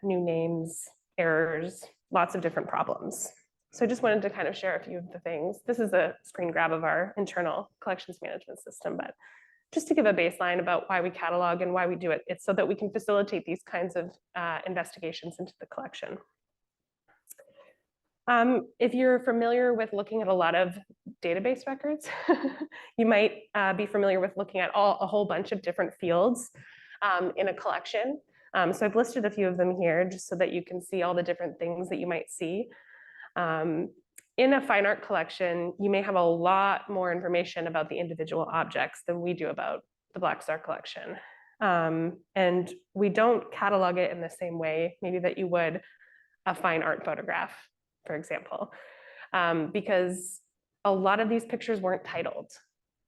new names, errors, lots of different problems. So I just wanted to kind of share a few of the things. This is a screen grab of our internal collections management system, but just to give a baseline about why we catalog and why we do it, it's so that we can facilitate these kinds of investigations into the collection. If you're familiar with looking at a lot of database records, you might be familiar with looking at a whole bunch of different fields in a collection. So I've listed a few of them here just so that you can see all the different things that you might see. In a fine art collection, you may have a lot more information about the individual objects than we do about the Black Star collection. And we don't catalog it in the same way maybe that you would a fine art photograph, for example, because a lot of these pictures weren't titled.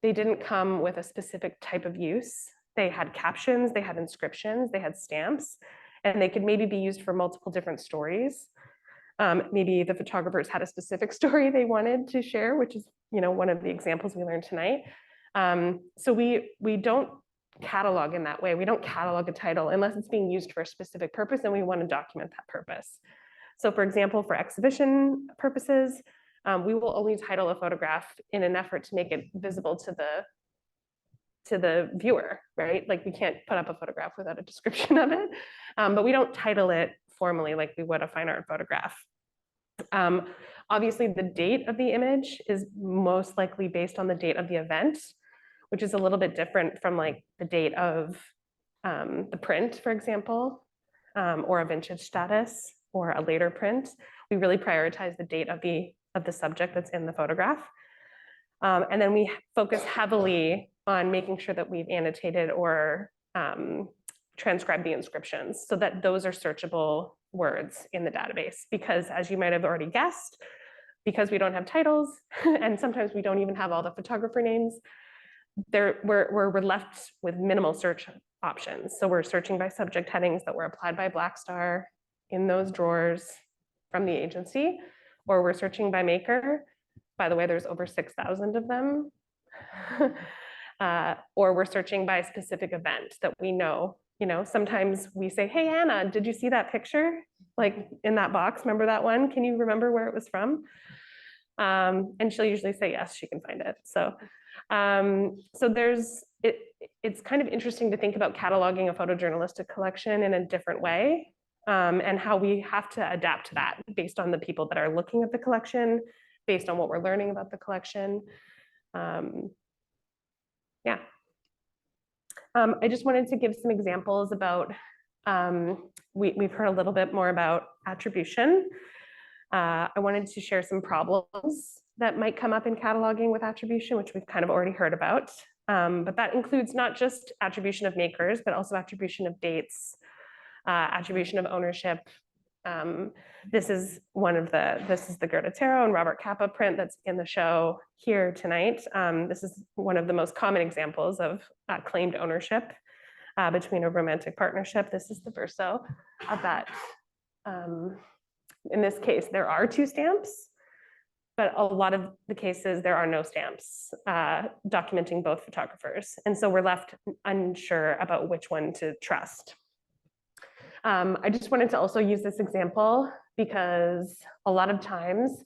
They didn't come with a specific type of use. They had captions, they had inscriptions, they had stamps, and they could maybe be used for multiple different stories. Maybe the photographers had a specific story they wanted to share, which is, one of the examples we learned tonight. So we don't catalog in that way. We don't catalog a title unless it's being used for a specific purpose and we want to document that purpose. So for example, for exhibition purposes, we will only title a photograph in an effort to make it visible to the viewer, right? Like we can't put up a photograph without a description of it, but we don't title it formally like we would a fine art photograph. Obviously, the date of the image is most likely based on the date of the event, which is a little bit different from like the date of the print, for example, or a vintage status or a later print. We really prioritize the date of the subject that's in the photograph. And then we focus heavily on making sure that we've annotated or transcribed the inscriptions so that those are searchable words in the database. Because as you might have already guessed, because we don't have titles and sometimes we don't even have all the photographer names, we're left with minimal search options. So we're searching by subject headings that were applied by Black Star in those drawers from the agency, or we're searching by maker. By the way, there's over 6,000 of them. Or we're searching by a specific event that we know. Sometimes we say, hey, Anna, did you see that picture? Like in that box, remember that one? Can you remember where it was from? And she'll usually say, yes, she can find it. So, it's kind of interesting to think about cataloging a photojournalistic collection in a different way, and how we have to adapt to that based on the people that are looking at the collection, based on what we're learning about the collection. Yeah. I just wanted to give some examples about, we've heard a little bit more about attribution. I wanted to share some problems that might come up in cataloging with attribution, which we've kind of already heard about. But that includes not just attribution of makers, but also attribution of dates, attribution of ownership. This is the Gerda Taro and Robert Capa print that's in the show here tonight. This is one of the most common examples of claimed ownership between a romantic partnership. This is the verso of that. In this case, there are 2 stamps, but a lot of the cases, there are no stamps documenting both photographers. And so we're left unsure about which one to trust. I just wanted to also use this example because a lot of times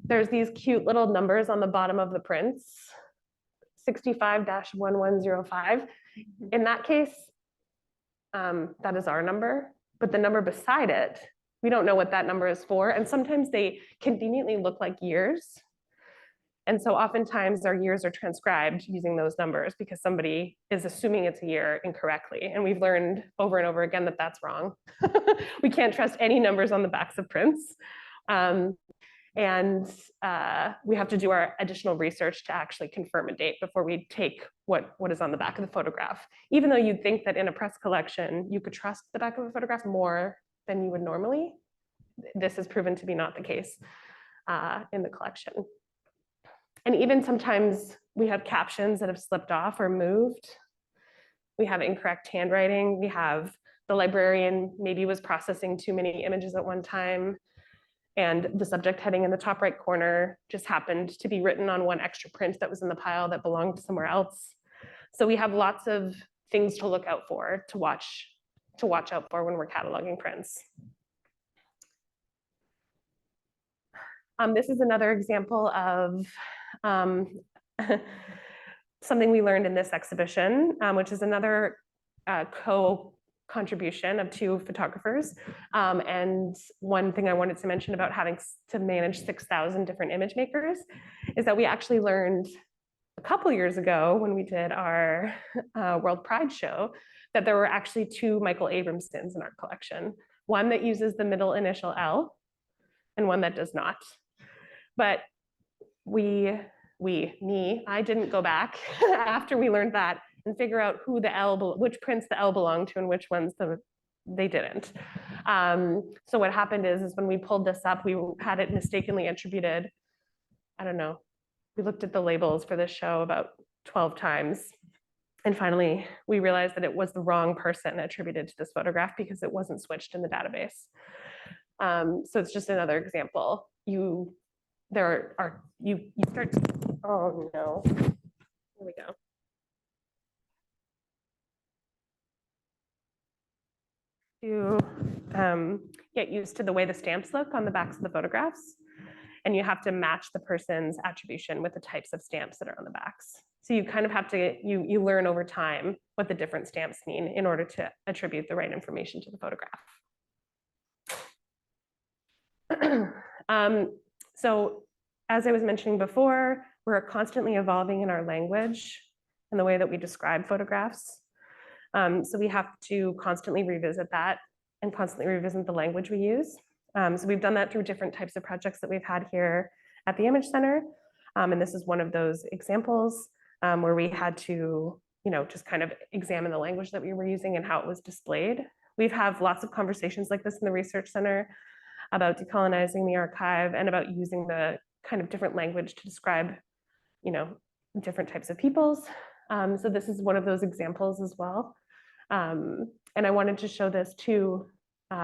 there's these cute little numbers on the bottom of the prints, 65-1105. In that case, that is our number, but the number beside it, we don't know what that number is for. And sometimes they conveniently look like years. And so oftentimes our years are transcribed using those numbers because somebody is assuming it's a year incorrectly. And we've learned over and over again that that's wrong. We can't trust any numbers on the backs of prints. We have to do our additional research to actually confirm a date before we take what is on the back of the photograph. Even though you'd think that in a press collection, you could trust the back of a photograph more than you would normally, this has proven to be not the case in the collection. And even sometimes we have captions that have slipped off or moved. We have incorrect handwriting. We have the librarian maybe was processing too many images at one time, and the subject heading in the top right corner just happened to be written on one extra print that was in the pile that belonged somewhere else. So we have lots of things to look out for, to watch out for when we're cataloging prints. This is another example of something we learned in this exhibition, which is another co-contribution of 2 photographers. And one thing I wanted to mention about having to manage 6,000 different image makers is that we actually learned a couple years ago when we did our World Pride show that there were actually 2 Michael Abramsons in our collection, one that uses the middle initial L and one that does not. But I didn't go back after we learned that and figure out which prints the L belonged to and which ones they didn't. So what happened is when we pulled this up, we had it mistakenly attributed. I don't know. We looked at the labels for this show about 12 times. And finally, we realized that it was the wrong person attributed to this photograph because it wasn't switched in the database. So it's just another example. You start to, oh no, here we go. You get used to the way the stamps look on the backs of the photographs, and you have to match the person's attribution with the types of stamps that are on the backs. So you kind of have to, you learn over time what the different stamps mean in order to attribute the right information to the photograph. So as I was mentioning before, we're constantly evolving in our language and the way that we describe photographs. So we have to constantly revisit that and constantly revisit the language we use. So we've done that through different types of projects that we've had here at the Image Center. And this is one of those examples where we had to, just kind of examine the language that we were using and how it was displayed. We've had lots of conversations like this in the Research Center about decolonizing the archive and about using the kind of different language to describe, different types of peoples. So this is one of those examples as well. And I wanted to show this too,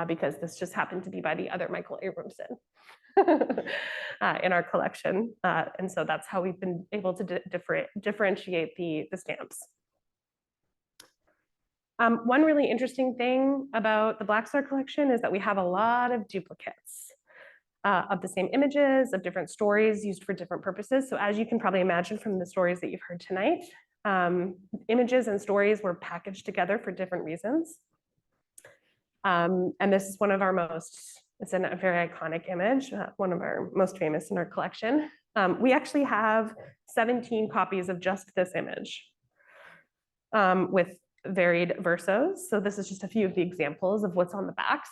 because this just happened to be by the other Michael Abramson in our collection. And so that's how we've been able to differentiate the stamps. One really interesting thing about the Black Star collection is that we have a lot of duplicates of the same images, of different stories used for different purposes. So as you can probably imagine from the stories that you've heard tonight, images and stories were packaged together for different reasons. And this is one of our it's a very iconic image, one of our most famous in our collection. We actually have 17 copies of just this image. with varied versos. So this is just a few of the examples of what's on the backs.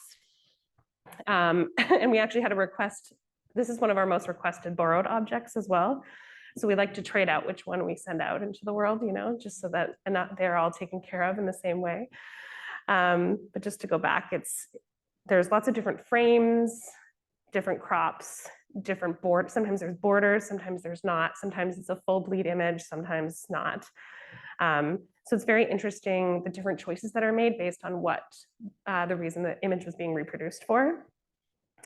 And we actually had a request. This is one of our most requested borrowed objects as well. So we like to trade out which one we send out into the world, just so that they're all taken care of in the same way. But just to go back, there's lots of different frames, different crops, different board. Sometimes there's borders, sometimes there's not. Sometimes it's a full bleed image, sometimes not. So it's very interesting, the different choices that are made based on what the reason the image was being reproduced for.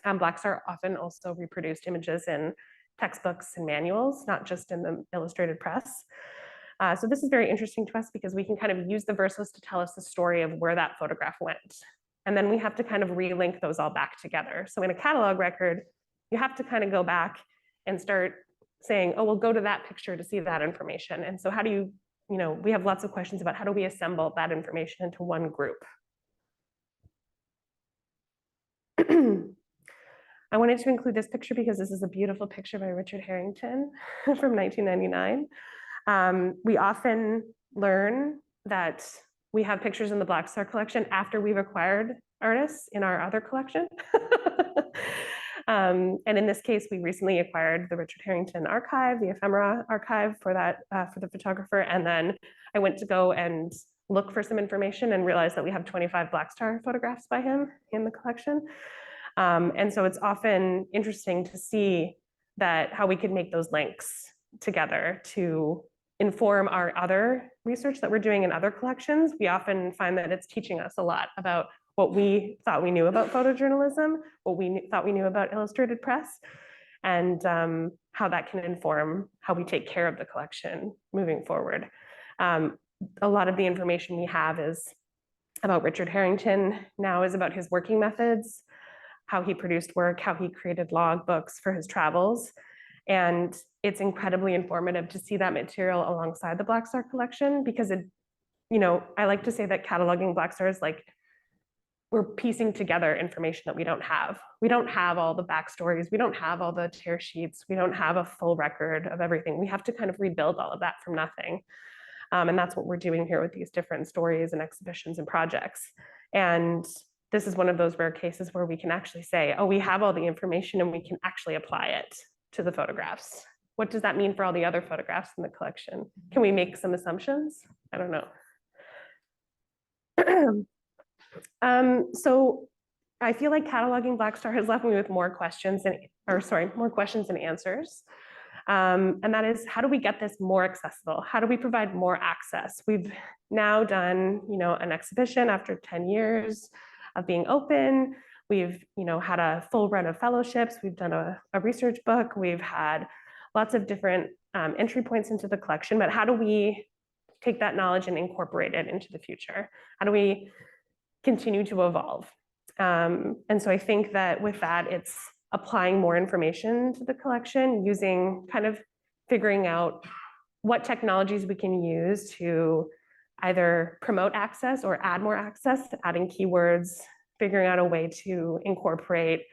Blackstar often also reproduced images in textbooks and manuals, not just in the illustrated press. So this is very interesting to us because we can kind of use the versos to tell us the story of where that photograph went. And then we have to kind of relink those all back together. So in a catalog record, you have to kind of go back and start saying, oh, we'll go to that picture to see that information. And so how do you, we have lots of questions about how do we assemble that information into one group. I wanted to include this picture because this is a beautiful picture by Richard Harrington from 1999. We often learn that we have pictures in the Blackstar collection after we've acquired artists in our other collection. And in this case, we recently acquired the Richard Harrington archive, the ephemera archive for the photographer. And then I went to go and look for some information and realized that we have 25 Blackstar photographs by him in the collection. And so it's often interesting to see that how we could make those links together to inform our other research that we're doing in other collections. We often find that it's teaching us a lot about what we thought we knew about photojournalism, what we thought we knew about illustrated press, and how that can inform how we take care of the collection moving forward. A lot of the information we have is about Richard Harrington, now is about his working methods, how he produced work, how he created log books for his travels. And it's incredibly informative to see that material alongside the Blackstar collection because I like to say that cataloging Blackstar is like, we're piecing together information that we don't have. We don't have all the backstories. We don't have all the tear sheets. We don't have a full record of everything. We have to kind of rebuild all of that from nothing. And that's what we're doing here with these different stories and exhibitions and projects. And this is one of those rare cases where we can actually say, oh, we have all the information and we can actually apply it to the photographs. What does that mean for all the other photographs in the collection? Can we make some assumptions? I don't know. So I feel like cataloging Blackstar has left me with more questions and answers. And that is, how do we get this more accessible? How do we provide more access? We've now done, an exhibition after 10 years of being open. We've, had a full run of fellowships. We've done a research book. We've had lots of different entry points into the collection, but how do we take that knowledge and incorporate it into the future? How do we continue to evolve? And so I think that with that, it's applying more information to the collection, figuring out what technologies we can use to either promote access or add more access, adding keywords, figuring out a way to incorporate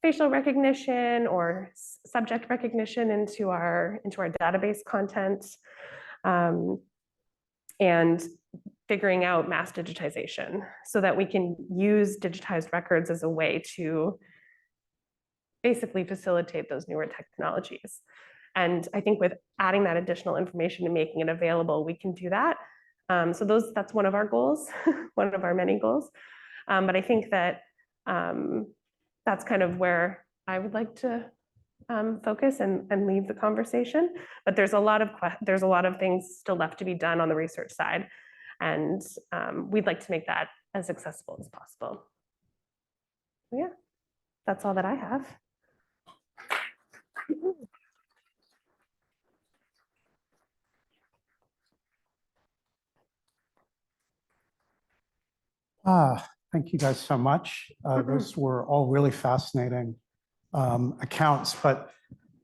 facial recognition or subject recognition into our database content, and figuring out mass digitization so that we can use digitized records as a way to basically facilitate those newer technologies. And I think with adding that additional information and making it available, we can do that. So that's one of our goals, one of our many goals. But I think that that's kind of where I would like to focus and leave the conversation. But there's a lot of things still left to be done on the research side. And we'd like to make that as accessible as possible. So yeah, that's all that I have. Thank you guys so much. Those were all really fascinating accounts, but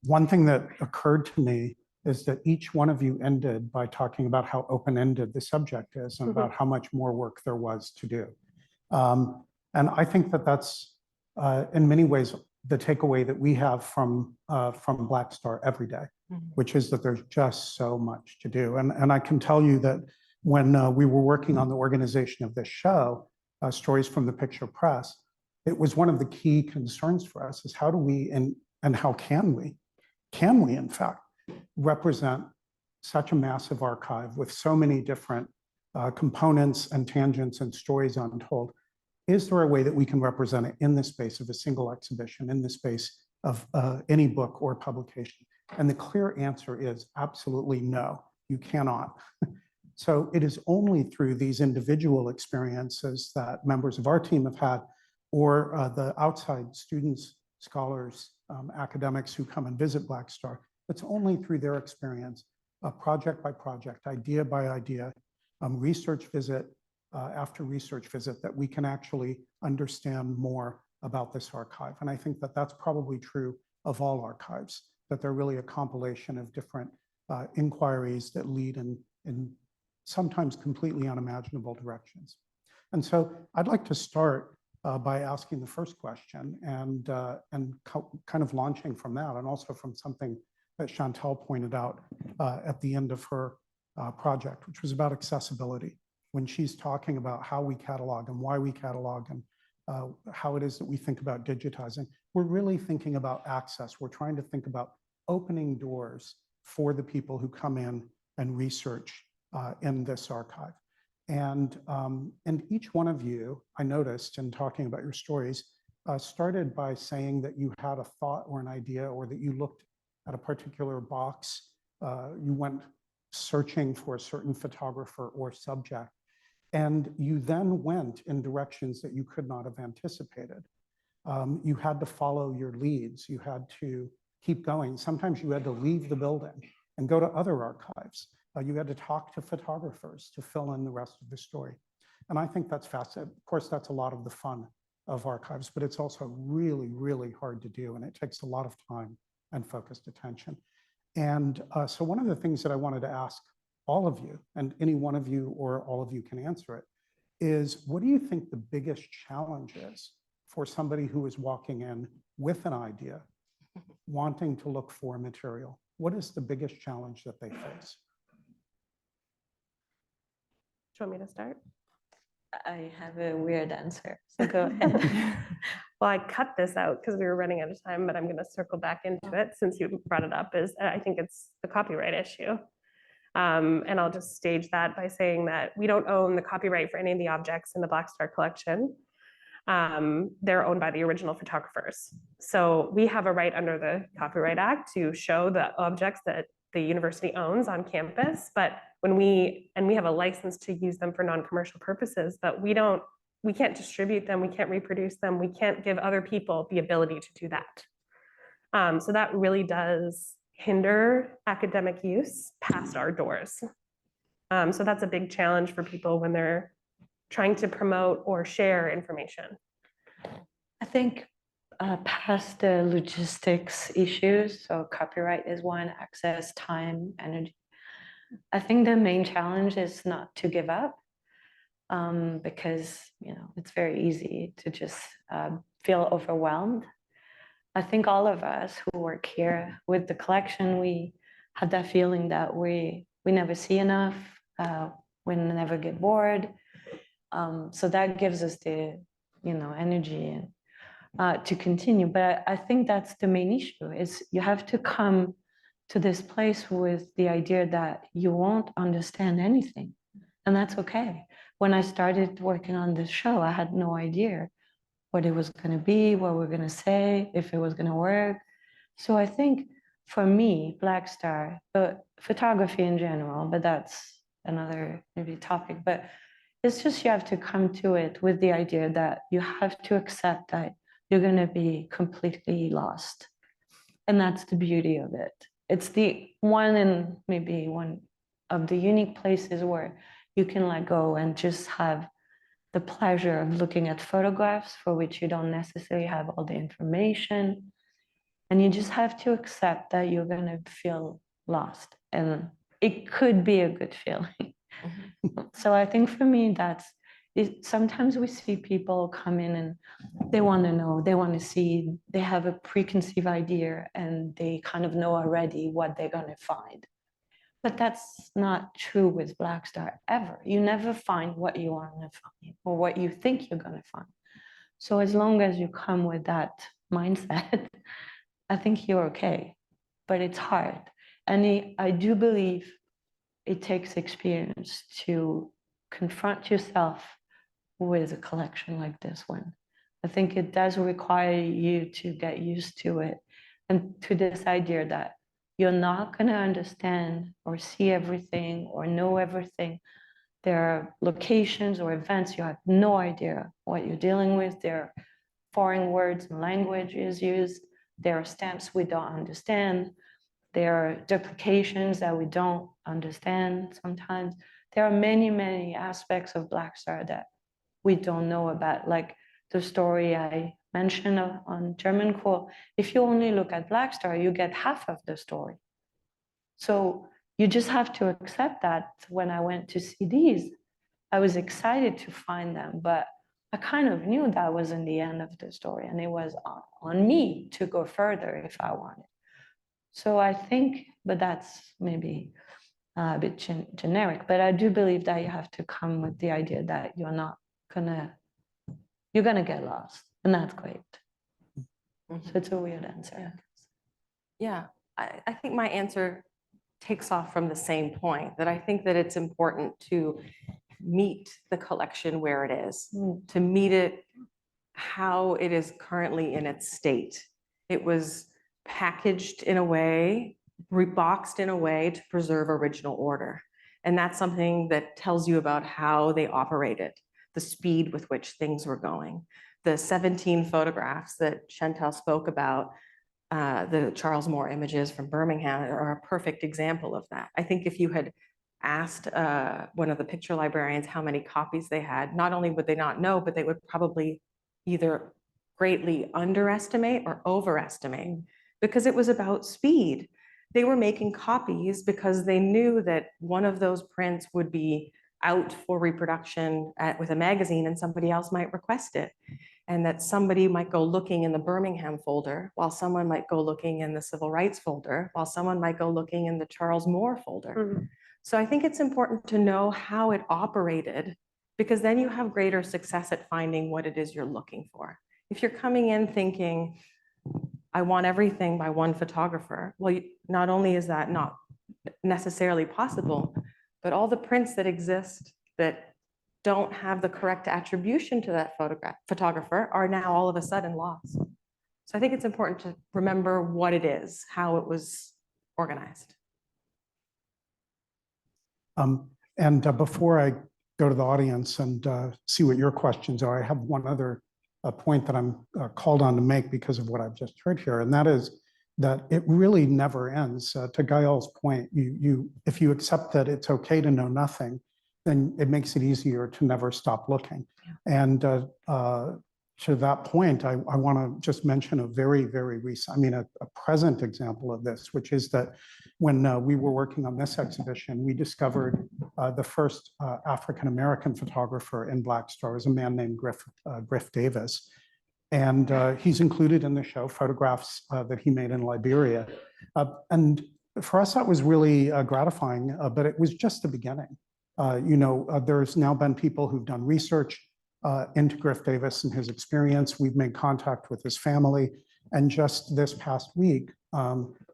one thing that occurred to me is that each one of you ended by talking about how open-ended the subject is and about how much more work there was to do. And I think that that's in many ways the takeaway that we have from Blackstar every day, which is that there's just so much to do. And I can tell you that when we were working on the organization of this show, Stories from the Picture Press, it was one of the key concerns for us is how do we, and how can we in fact, represent such a massive archive with so many different components and tangents and stories untold? Is there a way that we can represent it in the space of a single exhibition, in the space of any book or publication? And the clear answer is absolutely no, you cannot. So it is only through these individual experiences that members of our team have had, or the outside students, scholars, academics who come and visit Black Star, it's only through their experience, project by project, idea by idea, research visit after research visit, that we can actually understand more about this archive. And I think that that's probably true of all archives, that they're really a compilation of different inquiries that lead in sometimes completely unimaginable directions. And so I'd like to start by asking the first question and kind of launching from that, and also from something that Chantal pointed out at the end of her project, which was about accessibility. When she's talking about how we catalog and why we catalog and how it is that we think about digitizing, we're really thinking about access. We're trying to think about opening doors for the people who come in and research in this archive. And each one of you, I noticed in talking about your stories, started by saying that you had a thought or an idea, or that you looked at a particular box. You went searching for a certain photographer or subject, and you then went in directions that you could not have anticipated. You had to follow your leads. You had to keep going. Sometimes you had to leave the building and go to other archives. You had to talk to photographers to fill in the rest of the story. And I think that's fascinating. Of course, that's a lot of the fun of archives, but it's also really, really hard to do. And it takes a lot of time and focused attention. And so one of the things that I wanted to ask all of you, and any one of you or all of you can answer it, is what do you think the biggest challenge is for somebody who is walking in with an idea, wanting to look for material? What is the biggest challenge that they face? Do you want me to start? I have a weird answer, so go ahead. Well, I cut this out because we were running out of time, but I'm going to circle back into it since you brought it up. I think it's the copyright issue. And I'll just stage that by saying that we don't own the copyright for any of the objects in the Black Star collection. They're owned by the original photographers. So we have a right under the Copyright Act to show the objects that the university owns on campus, but we have a license to use them for non-commercial purposes, but we can't distribute them, we can't reproduce them, we can't give other people the ability to do that. So that really does hinder academic use past our doors. So that's a big challenge for people when they're trying to promote or share information. I think past the logistics issues, so copyright is one, access, time, energy. I think the main challenge is not to give up, because it's very easy to just feel overwhelmed. I think all of us who work here with the collection, we have that feeling that we never see enough, we never get bored. So that gives us the energy to continue. But I think that's the main issue, is you have to come to this place with the idea that you won't understand anything, and that's okay. When I started working on this show, I had no idea what it was going to be, what we're going to say, if it was going to work. So I think for me, Black Star, but photography in general, but that's another maybe topic, but it's just you have to come to it with the idea that you have to accept that you're going to be completely lost. And that's the beauty of it. It's the maybe one of the unique places where you can let go and just have the pleasure of looking at photographs for which you don't necessarily have all the information. And you just have to accept that you're going to feel lost. And it could be a good feeling. So I think for me, sometimes we see people come in and they want to know, they want to see, they have a preconceived idea and they kind of know already what they're going to find. But that's not true with Black Star ever. You never find what you want to find or what you think you're going to find. So as long as you come with that mindset, I think you're okay. But it's hard. And I do believe it takes experience to confront yourself with a collection like this one. I think it does require you to get used to it and to this idea that you're not going to understand or see everything or know everything. There are locations or events you have no idea what you're dealing with. There are foreign words and language is used. There are stamps we don't understand. There are duplications that we don't understand sometimes. There are many, many aspects of Black Star that we don't know about, like the story I mentioned on German Core. If you only look at Black Star, you get half of the story. So you just have to accept that. When I went to see these, I was excited to find them, but I kind of knew that wasn't the end of the story, and it was on me to go further if I wanted. So I think, but that's maybe a bit generic, but I do believe that you have to come with the idea that you're gonna get lost, and that's great. So it's a weird answer. Yeah, I think my answer takes off from the same point, that I think that it's important to meet the collection where it is, to meet it how it is currently in its state. It was packaged in a way, reboxed in a way to preserve original order. And that's something that tells you about how they operated, the speed with which things were going. The 17 photographs that Chantal spoke about, the Charles Moore images from Birmingham, are a perfect example of that. I think if you had asked one of the picture librarians how many copies they had, not only would they not know, but they would probably either greatly underestimate or overestimate, because it was about speed. They were making copies because they knew that one of those prints would be out for reproduction with a magazine and somebody else might request it. And that somebody might go looking in the Birmingham folder, while someone might go looking in the civil rights folder, while someone might go looking in the Charles Moore folder. So I think it's important to know how it operated, because then you have greater success at finding what it is you're looking for. If you're coming in thinking, I want everything by one photographer, well, not only is that not necessarily possible, but all the prints that exist that don't have the correct attribution to that photographer are now all of a sudden lost. So I think it's important to remember what it is, how it was organized. Before I go to the audience and see what your questions are, I have one other point that I'm called on to make because of what I've just heard here, and that is that it really never ends. To Gaëlle's point, if you accept that it's okay to know nothing, then it makes it easier to never stop looking. Yeah. And to that point, I want to just mention a very, very recent, a present example of this, which is that when we were working on this exhibition, we discovered the first African-American photographer in Black Star, is a man named Griff Davis. And he's included in the show, photographs that he made in Liberia. And for us, that was really gratifying, but it was just the beginning. There's now been people who've done research into Griff Davis and his experience. We've made contact with his family. And just this past week,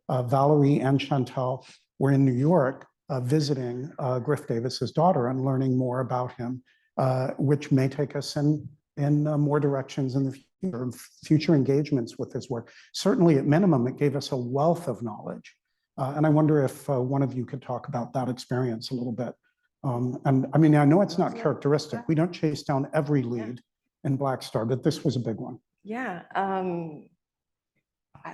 Valérie and Chantal were in New York visiting Griff Davis's daughter and learning more about him, which may take us in more directions in the future engagements with his work. Certainly, at minimum, it gave us a wealth of knowledge. And I wonder if one of you could talk about that experience a little bit. And I know it's not characteristic. We don't chase down every lead in Black Star, but this was a big one. Yeah.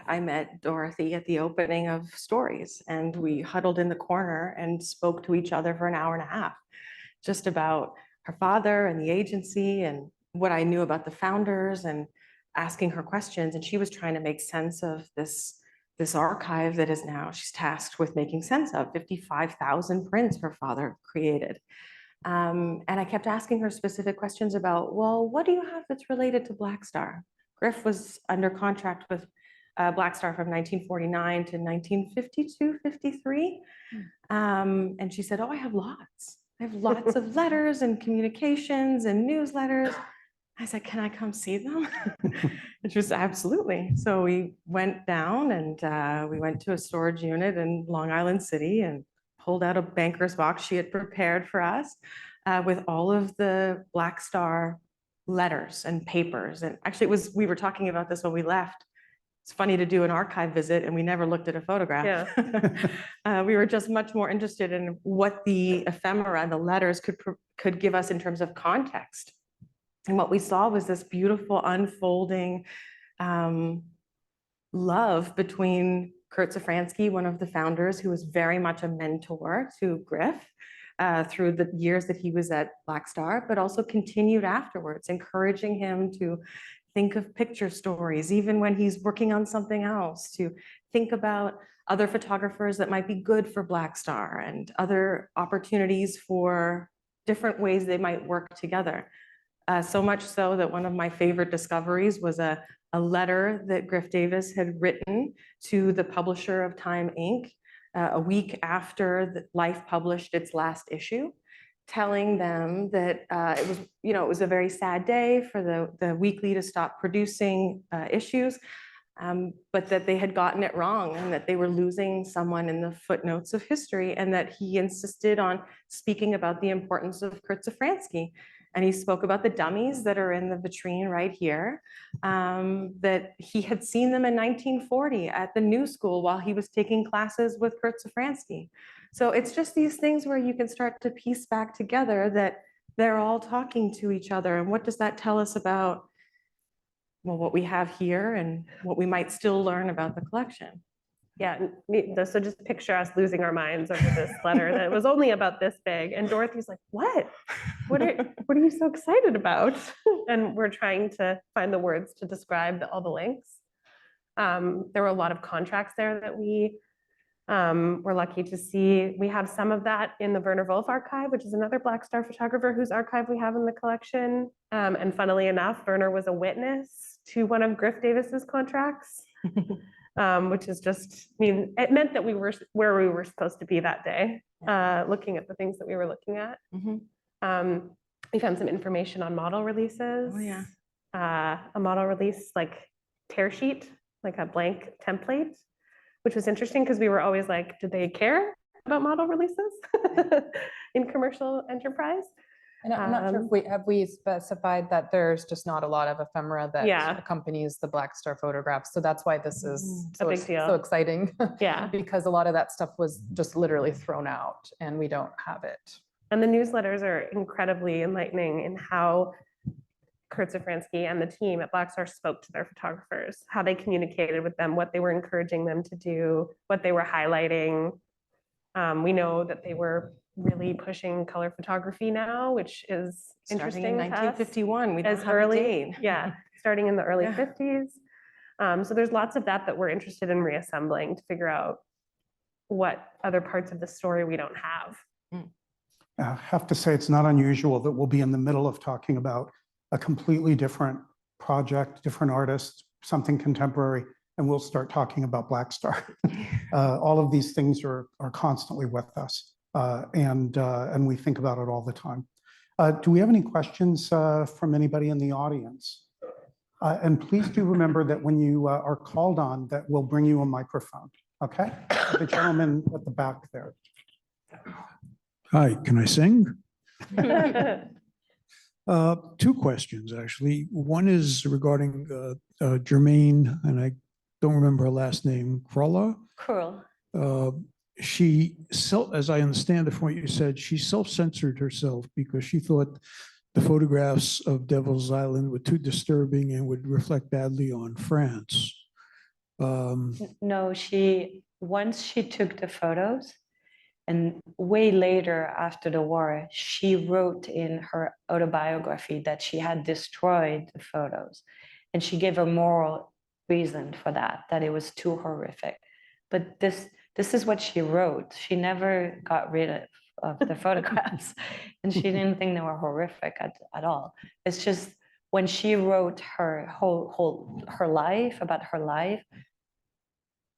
I met Dorothy at the opening of Stories, and we huddled in the corner and spoke to each other for an hour and a half, just about her father and the agency and what I knew about the founders, and asking her questions. And she was trying to make sense of this archive that is now she's tasked with making sense of. 55,000 prints her father created. And I kept asking her specific questions about, well, what do you have that's related to Black Star? Griff was under contract with Black Star from 1949 to 1952, 53. And she said, oh, I have lots. I have lots of letters and communications and newsletters. I said, can I come see them? And she was absolutely. So we went down and we went to a storage unit in Long Island City and pulled out a banker's box she had prepared for us with all of the Black Star letters and papers. And actually we were talking about this when we left. It's funny to do an archive visit and we never looked at a photograph. Yeah. We were just much more interested in what the ephemera and the letters could give us in terms of context. And what we saw was this beautiful unfolding love between Kurt Safransky, one of the founders, who was very much a mentor to Griff through the years that he was at Black Star, but also continued afterwards, encouraging him to think of picture stories, even when he's working on something else, to think about other photographers that might be good for Black Star and other opportunities for different ways they might work together. So much so that one of my favorite discoveries was a letter that Griff Davis had written to the publisher of Time Inc. A week after Life published its last issue, telling them that it was a very sad day for the weekly to stop producing issues, but that they had gotten it wrong and that they were losing someone in the footnotes of history, and that he insisted on speaking about the importance of Kurt Safransky. And he spoke about the dummies that are in the vitrine right here, that he had seen them in 1940 at the New School while he was taking classes with Kurt Safransky. So it's just these things where you can start to piece back together that they're all talking to each other. And what does that tell us about, well, what we have here and what we might still learn about the collection? Yeah, so just picture us losing our minds over this letter that was only about this big. And Dorothy's like, what? What are you so excited about? And we're trying to find the words to describe all the links. There were a lot of contracts there that we were lucky to see. We have some of that in the Werner Wolf archive, which is another Black Star photographer whose archive we have in the collection. And funnily enough, Werner was a witness to one of Griff Davis's contracts. Which is just, it meant that we were where we were supposed to be that day, looking at the things that we were looking at. Mm-hmm. We found some information on model releases. Oh, yeah. A model release like tear sheet, like a blank template, which was interesting because we were always like, did they care about model releases in commercial enterprise? And I'm not sure if we specified that there's just not a lot of ephemera that accompanies the Black Star photographs. So that's why this is a big deal. So exciting. Yeah. Because a lot of that stuff was just literally thrown out and we don't have it. And the newsletters are incredibly enlightening in how Kurt Safransky and the team at Black Star spoke to their photographers, how they communicated with them, what they were encouraging them to do, what they were highlighting. We know that they were really pushing color photography now, which is Starting interesting. in 1951, we don't as have early, a date. Yeah, starting in the early Yeah. 50s. So there's lots of that we're interested in reassembling to figure out what other parts of the story we don't have. I have to say, it's not unusual that we'll be in the middle of talking about a completely different project, different artist, something contemporary, and we'll start talking about Black Star. All of these things are constantly with us, and we think about it all the time. Do we have any questions from anybody in the audience? And please do remember that when you are called on, that we'll bring you a microphone, okay? The gentleman at the back there. Hi, can I sing? Two questions, actually. One is regarding Germaine, and I don't remember her last name, Krulla. Cruel. She, as I understand it from what you said, she self-censored herself because she thought the photographs of Devil's Island were too disturbing and would reflect badly on France. No, once she took the photos, and way later after the war, she wrote in her autobiography that she had destroyed the photos. And she gave a moral reason for that it was too horrific. But this is what she wrote. She never got rid of the photographs, and she didn't think they were horrific at all. It's just when she wrote her life, about her life,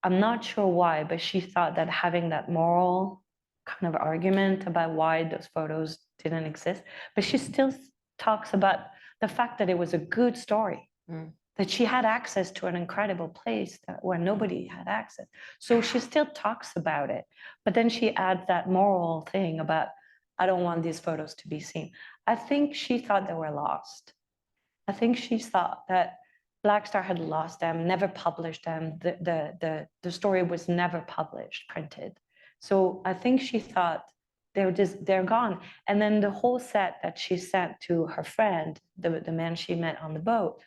I'm not sure why, but she thought that having that moral kind of argument about why those photos didn't exist, but she still talks about the fact that it was a good story, that she had access to an incredible place where nobody had access. So she still talks about it, but then she adds that moral thing about, I don't want these photos to be seen. I think she thought they were lost. I think she thought that Black Star had lost them, never published them. The story was never published, printed. So I think she thought they're gone. And then the whole set that she sent to her friend, the man she met on the boat,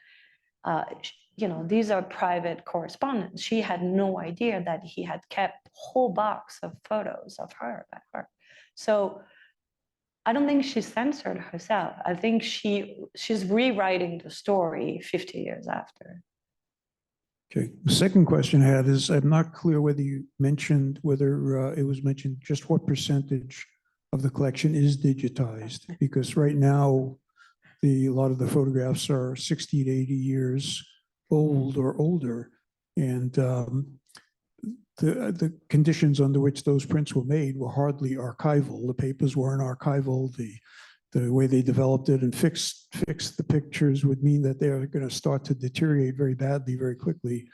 you know, these are private correspondence. She had no idea that he had kept a whole box of photos of her about her. So I don't think she censored herself. I think she's rewriting the story 50 years after. Okay, the second question I had is, I'm not clear whether you mentioned, whether it was mentioned just what percentage of the collection is digitized, because right now, a lot of the photographs are 60 to 80 years old or older. And the conditions under which those prints were made were hardly archival. The papers weren't archival. The way they developed it and fixed the pictures would mean that they're going to start to deteriorate very badly, very quickly.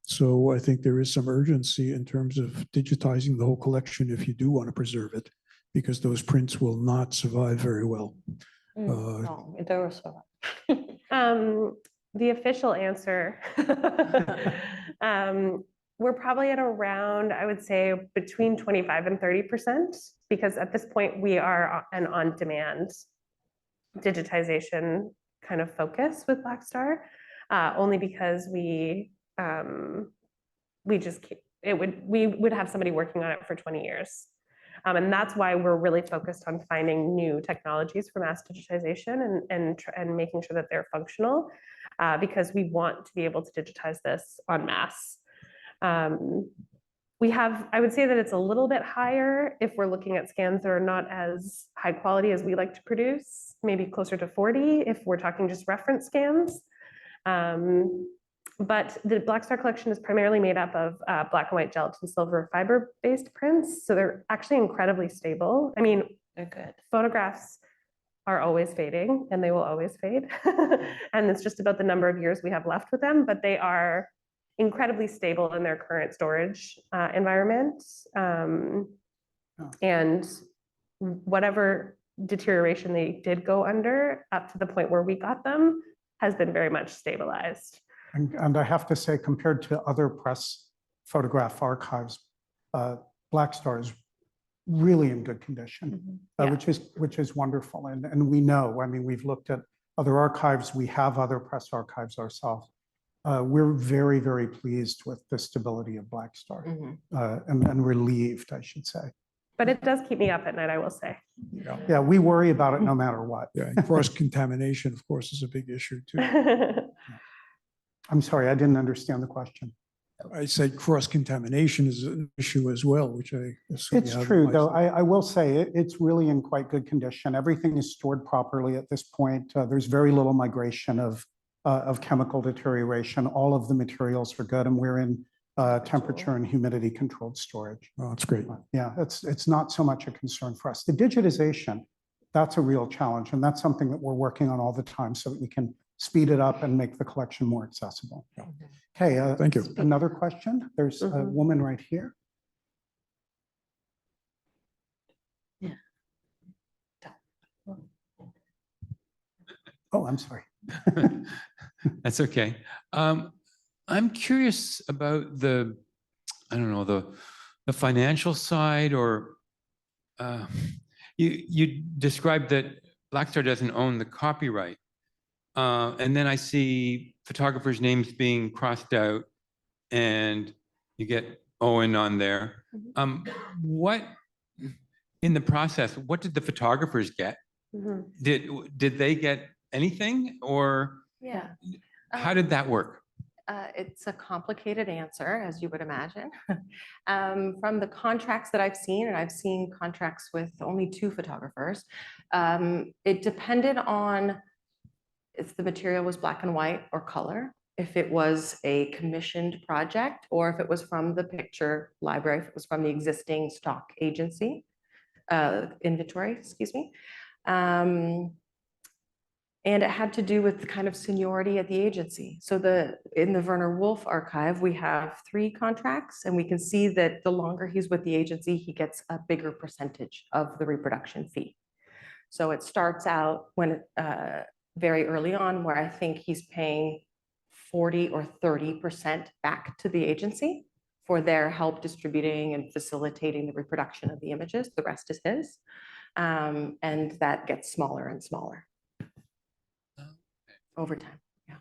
So I think there is some urgency in terms of digitizing the whole collection if you do want to preserve it, because those prints will not survive very well. No, they were so. The official answer, we're probably at around, I would say, between 25 and 30%, because at this point we are an on-demand digitization kind of focus with Black Star, only because we just we would have somebody working on it for 20 years. And that's why we're really focused on finding new technologies for mass digitization and making sure that they're functional, because we want to be able to digitize this en masse. We have, I would say that it's a little bit higher if we're looking at scans that are not as high quality as we like to produce, maybe closer to 40 if we're talking just reference scans. But the Black Star collection is primarily made up of black and white gelatin silver fiber-based prints. So they're actually incredibly stable. I mean, They're good. Photographs are always fading and they will always fade. And it's just about the number of years we have left with them, but they are incredibly stable in their current storage environment. And whatever deterioration they did go under up to the point where we got them has been very much stabilized. And I have to say, compared to other press photograph archives, Black Star is really in good condition, Yeah. which is wonderful. And we know, I mean, we've looked at other archives, we have other press archives ourselves. We're very, very pleased with the stability of Black Star, and relieved, I should say. But it does keep me up at night, I will say. Yeah, we worry about it no matter what. Yeah, and cross-contamination, of course, is a big issue too. I'm sorry, I didn't understand the question. I said cross-contamination is an issue as well, which I assume It's you have true, in though. place. I will say it's really in quite good condition. Everything is stored properly at this point. There's very little migration of chemical deterioration. All of the materials are good, and we're in temperature and humidity controlled storage. Oh, that's great. Yeah, it's not so much a concern for us. The digitization, that's a real challenge, and that's something that we're working on all the time so that we can speed it up and make the collection more accessible. Okay, Thank you. another question. There's a woman right here. Yeah. Oh, I'm sorry. That's okay. I'm curious about the, I don't know, the financial side, or you described that Black Star doesn't own the copyright. And then I see photographers' names being crossed out and you get Owen on there. What, in the process, what did the photographers get? Did they get anything, or Yeah. how did that work? It's a complicated answer, as you would imagine. From the contracts that I've seen, and I've seen contracts with only 2 photographers, it depended on if the material was black and white or color. if it was a commissioned project or if it was from the picture library, if it was from the existing stock agency, inventory, excuse me. And it had to do with the kind of seniority at the agency. So in the Werner Wolf archive, we have 3 contracts, and we can see that the longer he's with the agency, he gets a bigger percentage of the reproduction fee. So it starts out when very early on, where I think he's paying 40 or 30% back to the agency for their help distributing and facilitating the reproduction of the images. The rest is his. And that gets smaller and smaller over time. Yeah.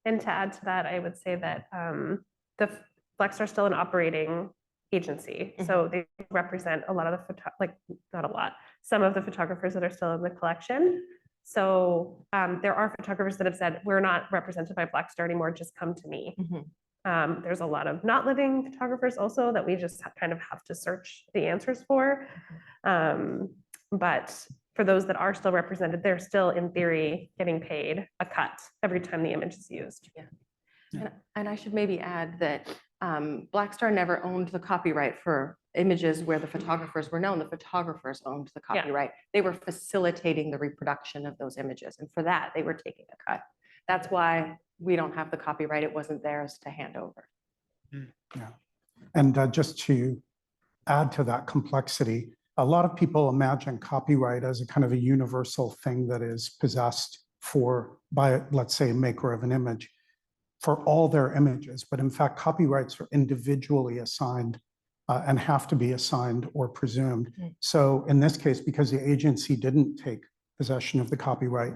And to add to that, I would say that the Blackstar is still an operating agency. So they represent a lot of the, not a lot, some of the photographers that are still in the collection. So there are photographers that have said, we're not represented by Blackstar anymore, just come to me. There's a lot of not living photographers also that we just kind of have to search the answers for. But for those that are still represented, they're still in theory getting paid a cut every time the image is used. Yeah. And I should maybe add that Blackstar never owned the copyright for images where the photographers were known. The photographers owned the copyright. They were facilitating the reproduction of those images. And for that, they were taking a cut. That's why we don't have the copyright. It wasn't theirs to hand over. Yeah. And just to add to that complexity, a lot of people imagine copyright as a kind of a universal thing that is possessed by, let's say, a maker of an image for all their images. But in fact, copyrights are individually assigned and have to be assigned or presumed. So in this case, because the agency didn't take possession of the copyright,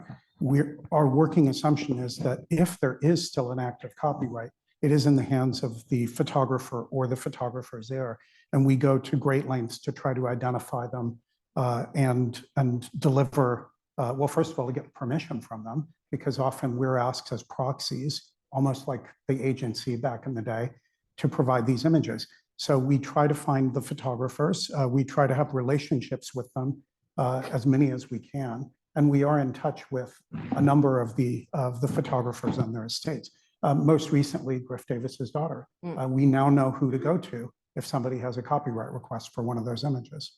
our working assumption is that if there is still an active copyright, it is in the hands of the photographer or the photographers there. And we go to great lengths to try to identify them and deliver, well, first of all, to get permission from them, because often we're asked as proxies, almost like the agency back in the day, to provide these images. So we try to find the photographers. We try to have relationships with them, as many as we can. And we are in touch with a number of the photographers on their estates. Most recently, Griff Davis's daughter. We now know who to go to if somebody has a copyright request for one of those images.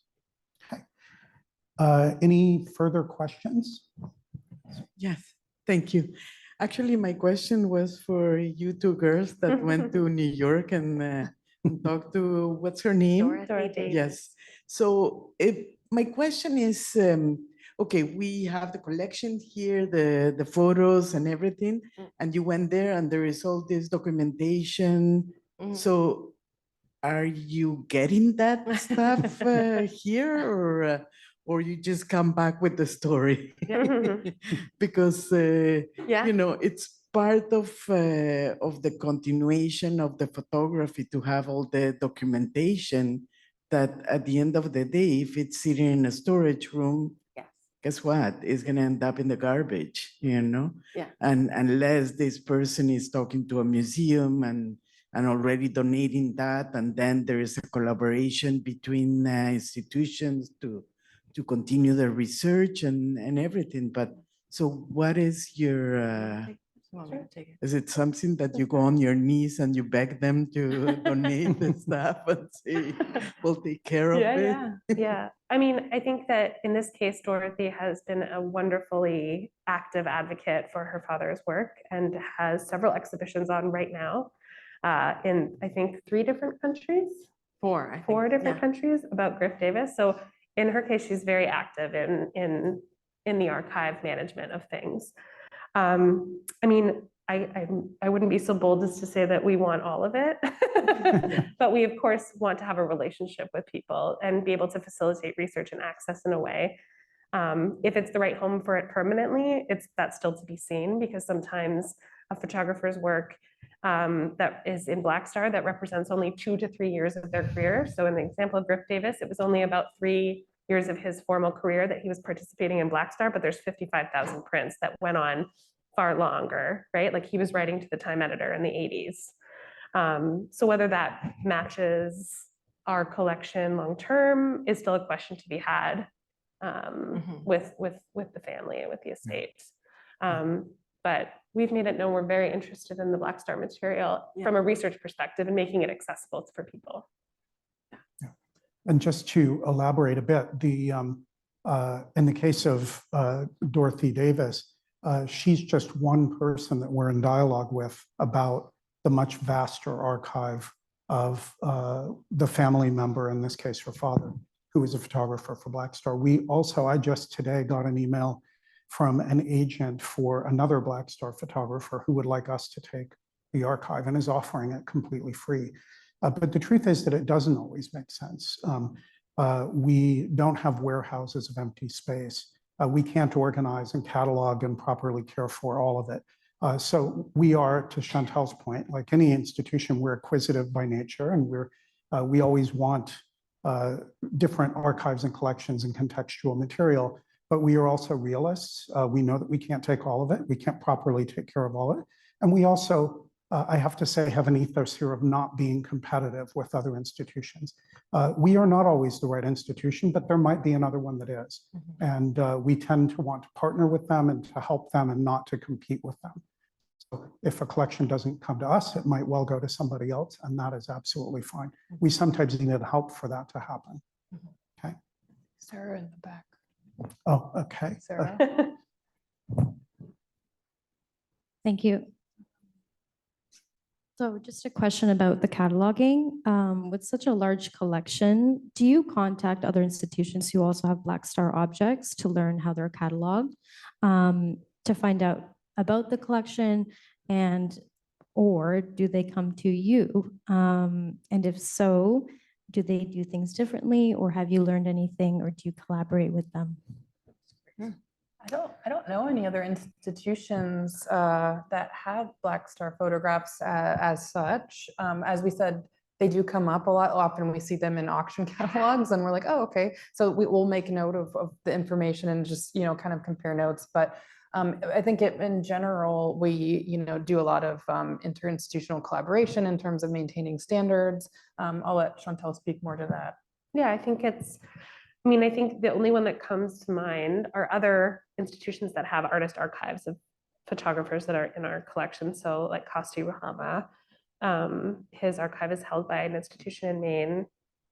Okay. Any further questions? Yes, thank you. Actually, my question was for you 2 girls that went to New York and talked to, what's her name? Dorothy. Yes. So my question is, okay, we have the collection here, the photos and everything, and you went there and there is all this documentation. So are you getting that stuff here, or you just come back with the story? Because you know, it's part of the continuation of the photography to have all the documentation that at the end of the day, if it's sitting in a storage room, guess what? It's gonna end up in the garbage, you know? And unless this person is talking to a museum and already donating that, and then there is a collaboration between institutions to continue the research and everything. But so what is your, is it something that you go on your knees and you beg them to donate the stuff and say, we'll take care of it? Yeah. I mean, I think that in this case, Dorothy has been a wonderfully active advocate for her father's work and has several exhibitions on right now in, I think, 3 different countries. 4 different countries about Griff Davis. So in her case, she's very active in the archive management of things. I mean, I wouldn't be so bold as to say that we want all of it, but we of course want to have a relationship with people and be able to facilitate research and access in a way. If it's the right home for it permanently, that's still to be seen, because sometimes a photographer's work that is in Blackstar that represents only 2 to 3 years of their career. So in the example of Griff Davis, it was only about 3 years of his formal career that he was participating in Blackstar, but there's 55,000 prints that went on far longer, right? Like he was writing to the Time editor in the 80s. So whether that matches our collection long-term is still a question to be had with the family and with the estate. But we've made it known we're very interested in the Black Star material from a research perspective and making it accessible for people. And just to elaborate a bit, in the case of Dorothy Davis, she's just one person that we're in dialogue with about the much vaster archive of the family member, in this case, her father, who was a photographer for Black Star. I just today got an email from an agent for another Black Star photographer who would like us to take the archive and is offering it completely free. But the truth is that it doesn't always make sense. We don't have warehouses of empty space. We can't organize and catalog and properly care for all of it. So we are, to Chantal's point, like any institution, we're acquisitive by nature, and we always want different archives and collections and contextual material, but we are also realists. We know that we can't take all of it. We can't properly take care of all of it. And we also, I have to say, have an ethos here of not being competitive with other institutions. We are not always the right institution, but there might be another one that is. And we tend to want to partner with them and to help them and not to compete with them. So if a collection doesn't come to us, it might well go to somebody else, and that is absolutely fine. We sometimes need help for that to happen. Okay. Sarah in the back. Oh, okay. Sarah. Thank you. So just a question about the cataloging. With such a large collection, do you contact other institutions who also have Black Star objects to learn how they're cataloged, to find out about the collection, or do they come to you? And if so, do they do things differently, or have you learned anything, or do you collaborate with them? I don't know any other institutions that have Black Star photographs as such. As we said, they do come up a lot. Often we see them in auction catalogs, and we're like, oh, okay. So we will make note of the information and just kind of compare notes. But I think in general, we do a lot of interinstitutional collaboration in terms of maintaining standards. I'll let Chantal speak more to that. Yeah, I think I think the only one that comes to mind are other institutions that have artist archives of photographers that are in our collection. So like Kosti Rahama, his archive is held by an institution in Maine,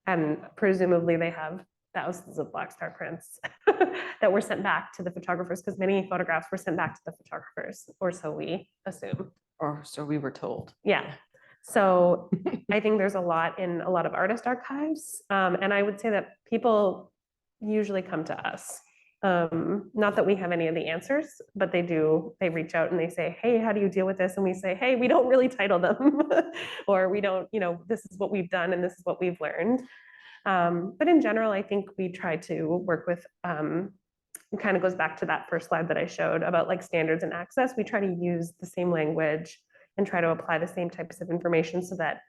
and presumably they have thousands of Black Star prints that were sent back to the photographers, because many photographs were sent back to the photographers, or so we assume. Or so we were told. Yeah. So I think there's a lot in a lot of artist archives. And I would say that people usually come to us. Not that we have any of the answers, but they reach out and they say, hey, how do you deal with this? And we say, hey, we don't really title them, or we don't, this is what we've done and this is what we've learned. But in general, I think we try to work with, it kind of goes back to that first slide that I showed about like standards and access. We try to use the same language and try to apply the same types of information so that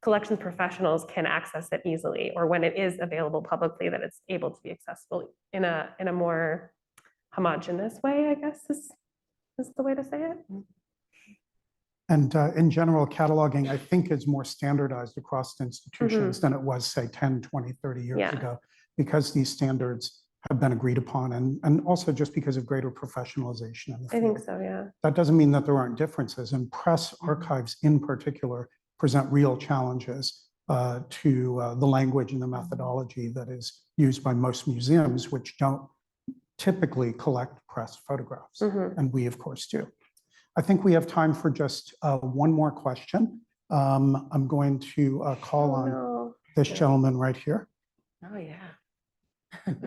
collections professionals can access it easily, or when it is available publicly, that it's able to be accessible in a more homogeneous way, I guess is the way to say it. And in general, cataloging, I think, is more standardized across institutions than it was, say, 10, 20, 30 years ago, because these standards have been agreed upon, and also just because of greater professionalization in the field. I think so, yeah. That doesn't mean that there aren't differences, and press archives in particular present real challenges to the language and the methodology that is used by most museums, which don't typically collect press photographs, and we, of course, do. I think we have time for just one more question. I'm going to call on this gentleman right here. Oh, yeah.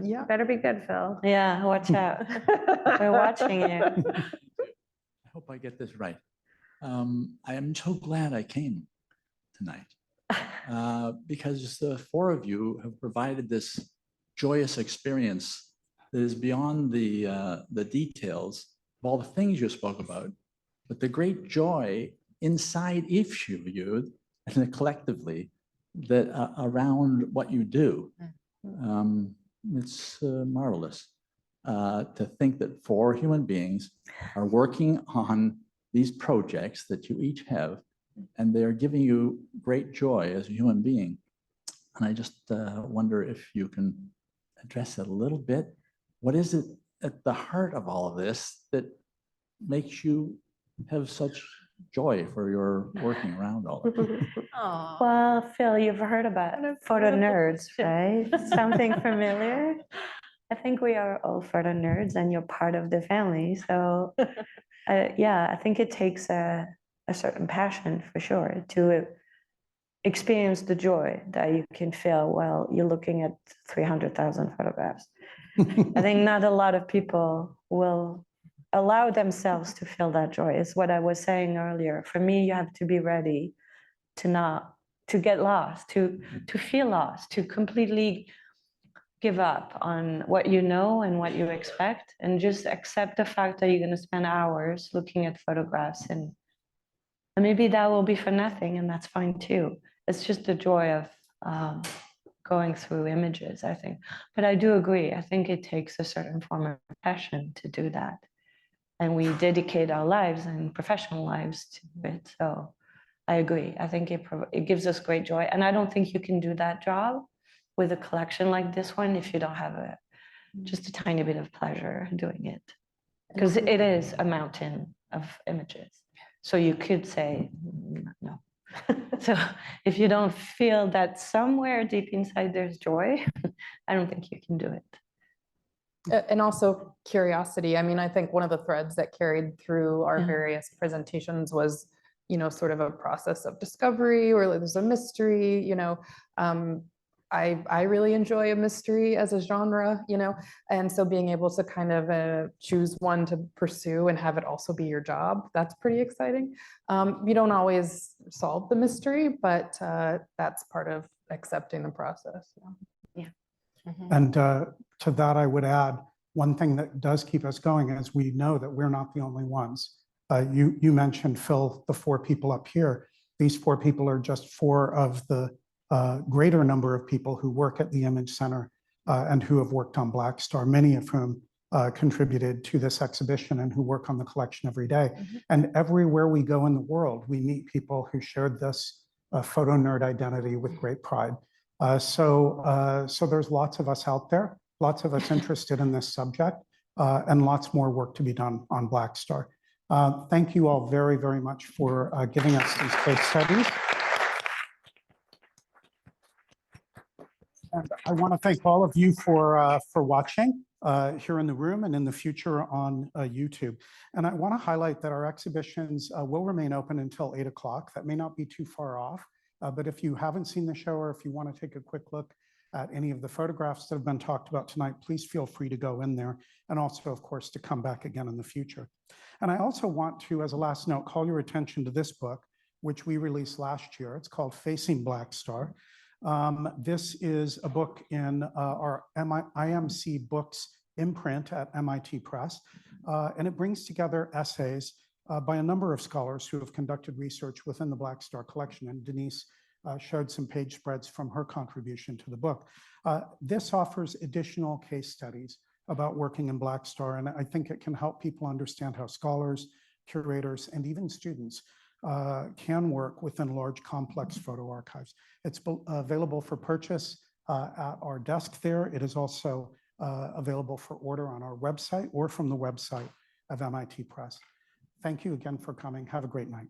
Yeah. Better be good, Phil. Yeah, watch out. We're watching you. I hope I get this right. I am so glad I came tonight because the four of you have provided this joyous experience that is beyond the details of all the things you spoke about, but the great joy inside each of you and collectively that around what you do. It's marvelous to think that four human beings are working on these projects that you each have, and they're giving you great joy as a human being. And I just wonder if you can address it a little bit. What is it at the heart of all of this that makes you have such joy for your working around all of it. Aw. Well, Phil, you've heard about photo nerds, right? Something familiar? I think we are all photo nerds and you're part of the family. So yeah, I think it takes a certain passion for sure to experience the joy that you can feel while you're looking at 300,000 photographs. I think not a lot of people will allow themselves to feel that joy. Is what I was saying earlier. For me, you have to be ready to get lost, to feel lost, to completely give up on what you know and what you expect, and just accept the fact that you're going to spend hours looking at photographs, and maybe that will be for nothing, and that's fine too. It's just the joy of going through images, I think. But I do agree. I think it takes a certain form of passion to do that. And we dedicate our lives and professional lives to it. So I agree. I think it gives us great joy. And I don't think you can do that job with a collection like this one if you don't have just a tiny bit of pleasure doing it. Because it is a mountain of images. So you could say, no. So if you don't feel that somewhere deep inside there's joy, I don't think you can do it. And also curiosity. I mean, I think one of the threads that carried through our various presentations was, you know, sort of a process of discovery, or there's a mystery, you know. I really enjoy a mystery as a genre, you know, and so being able to kind of choose one to pursue and have it also be your job, that's pretty exciting. You don't always solve the mystery, but that's part of accepting the process. Yeah. And to that, I would add, one thing that does keep us going is we know that we're not the only ones. You mentioned, Phil, the 4 people up here. These 4 people are just 4 of the greater number of people who work at the Image Center and who have worked on Black Star, many of whom contributed to this exhibition and who work on the collection every day. And everywhere we go in the world, we meet people who shared this photo nerd identity with great pride. So there's lots of us out there, lots of us interested in this subject, and lots more work to be done on Black Star. Thank you all very, very much for giving us these case studies. And I want to thank all of you for watching here in the room and in the future on YouTube. And I want to highlight that our exhibitions will remain open until 8 o'clock. That may not be too far off, but if you haven't seen the show, or if you want to take a quick look at any of the photographs that have been talked about tonight, please feel free to go in there, and also, of course, to come back again in the future. And I also want to, as a last note, call your attention to this book, which we released last year. It's called Facing Black Star. This is a book in our IMC Books imprint at MIT Press, and it brings together essays by a number of scholars who have conducted research within the Black Star collection, and Denise showed some page spreads from her contribution to the book. This offers additional case studies about working in Black Star, and I think it can help people understand how scholars, curators, and even students can work within large, complex photo archives. It's available for purchase at our desk there. It is also available for order on our website or from the website of MIT Press. Thank you again for coming. Have a great night.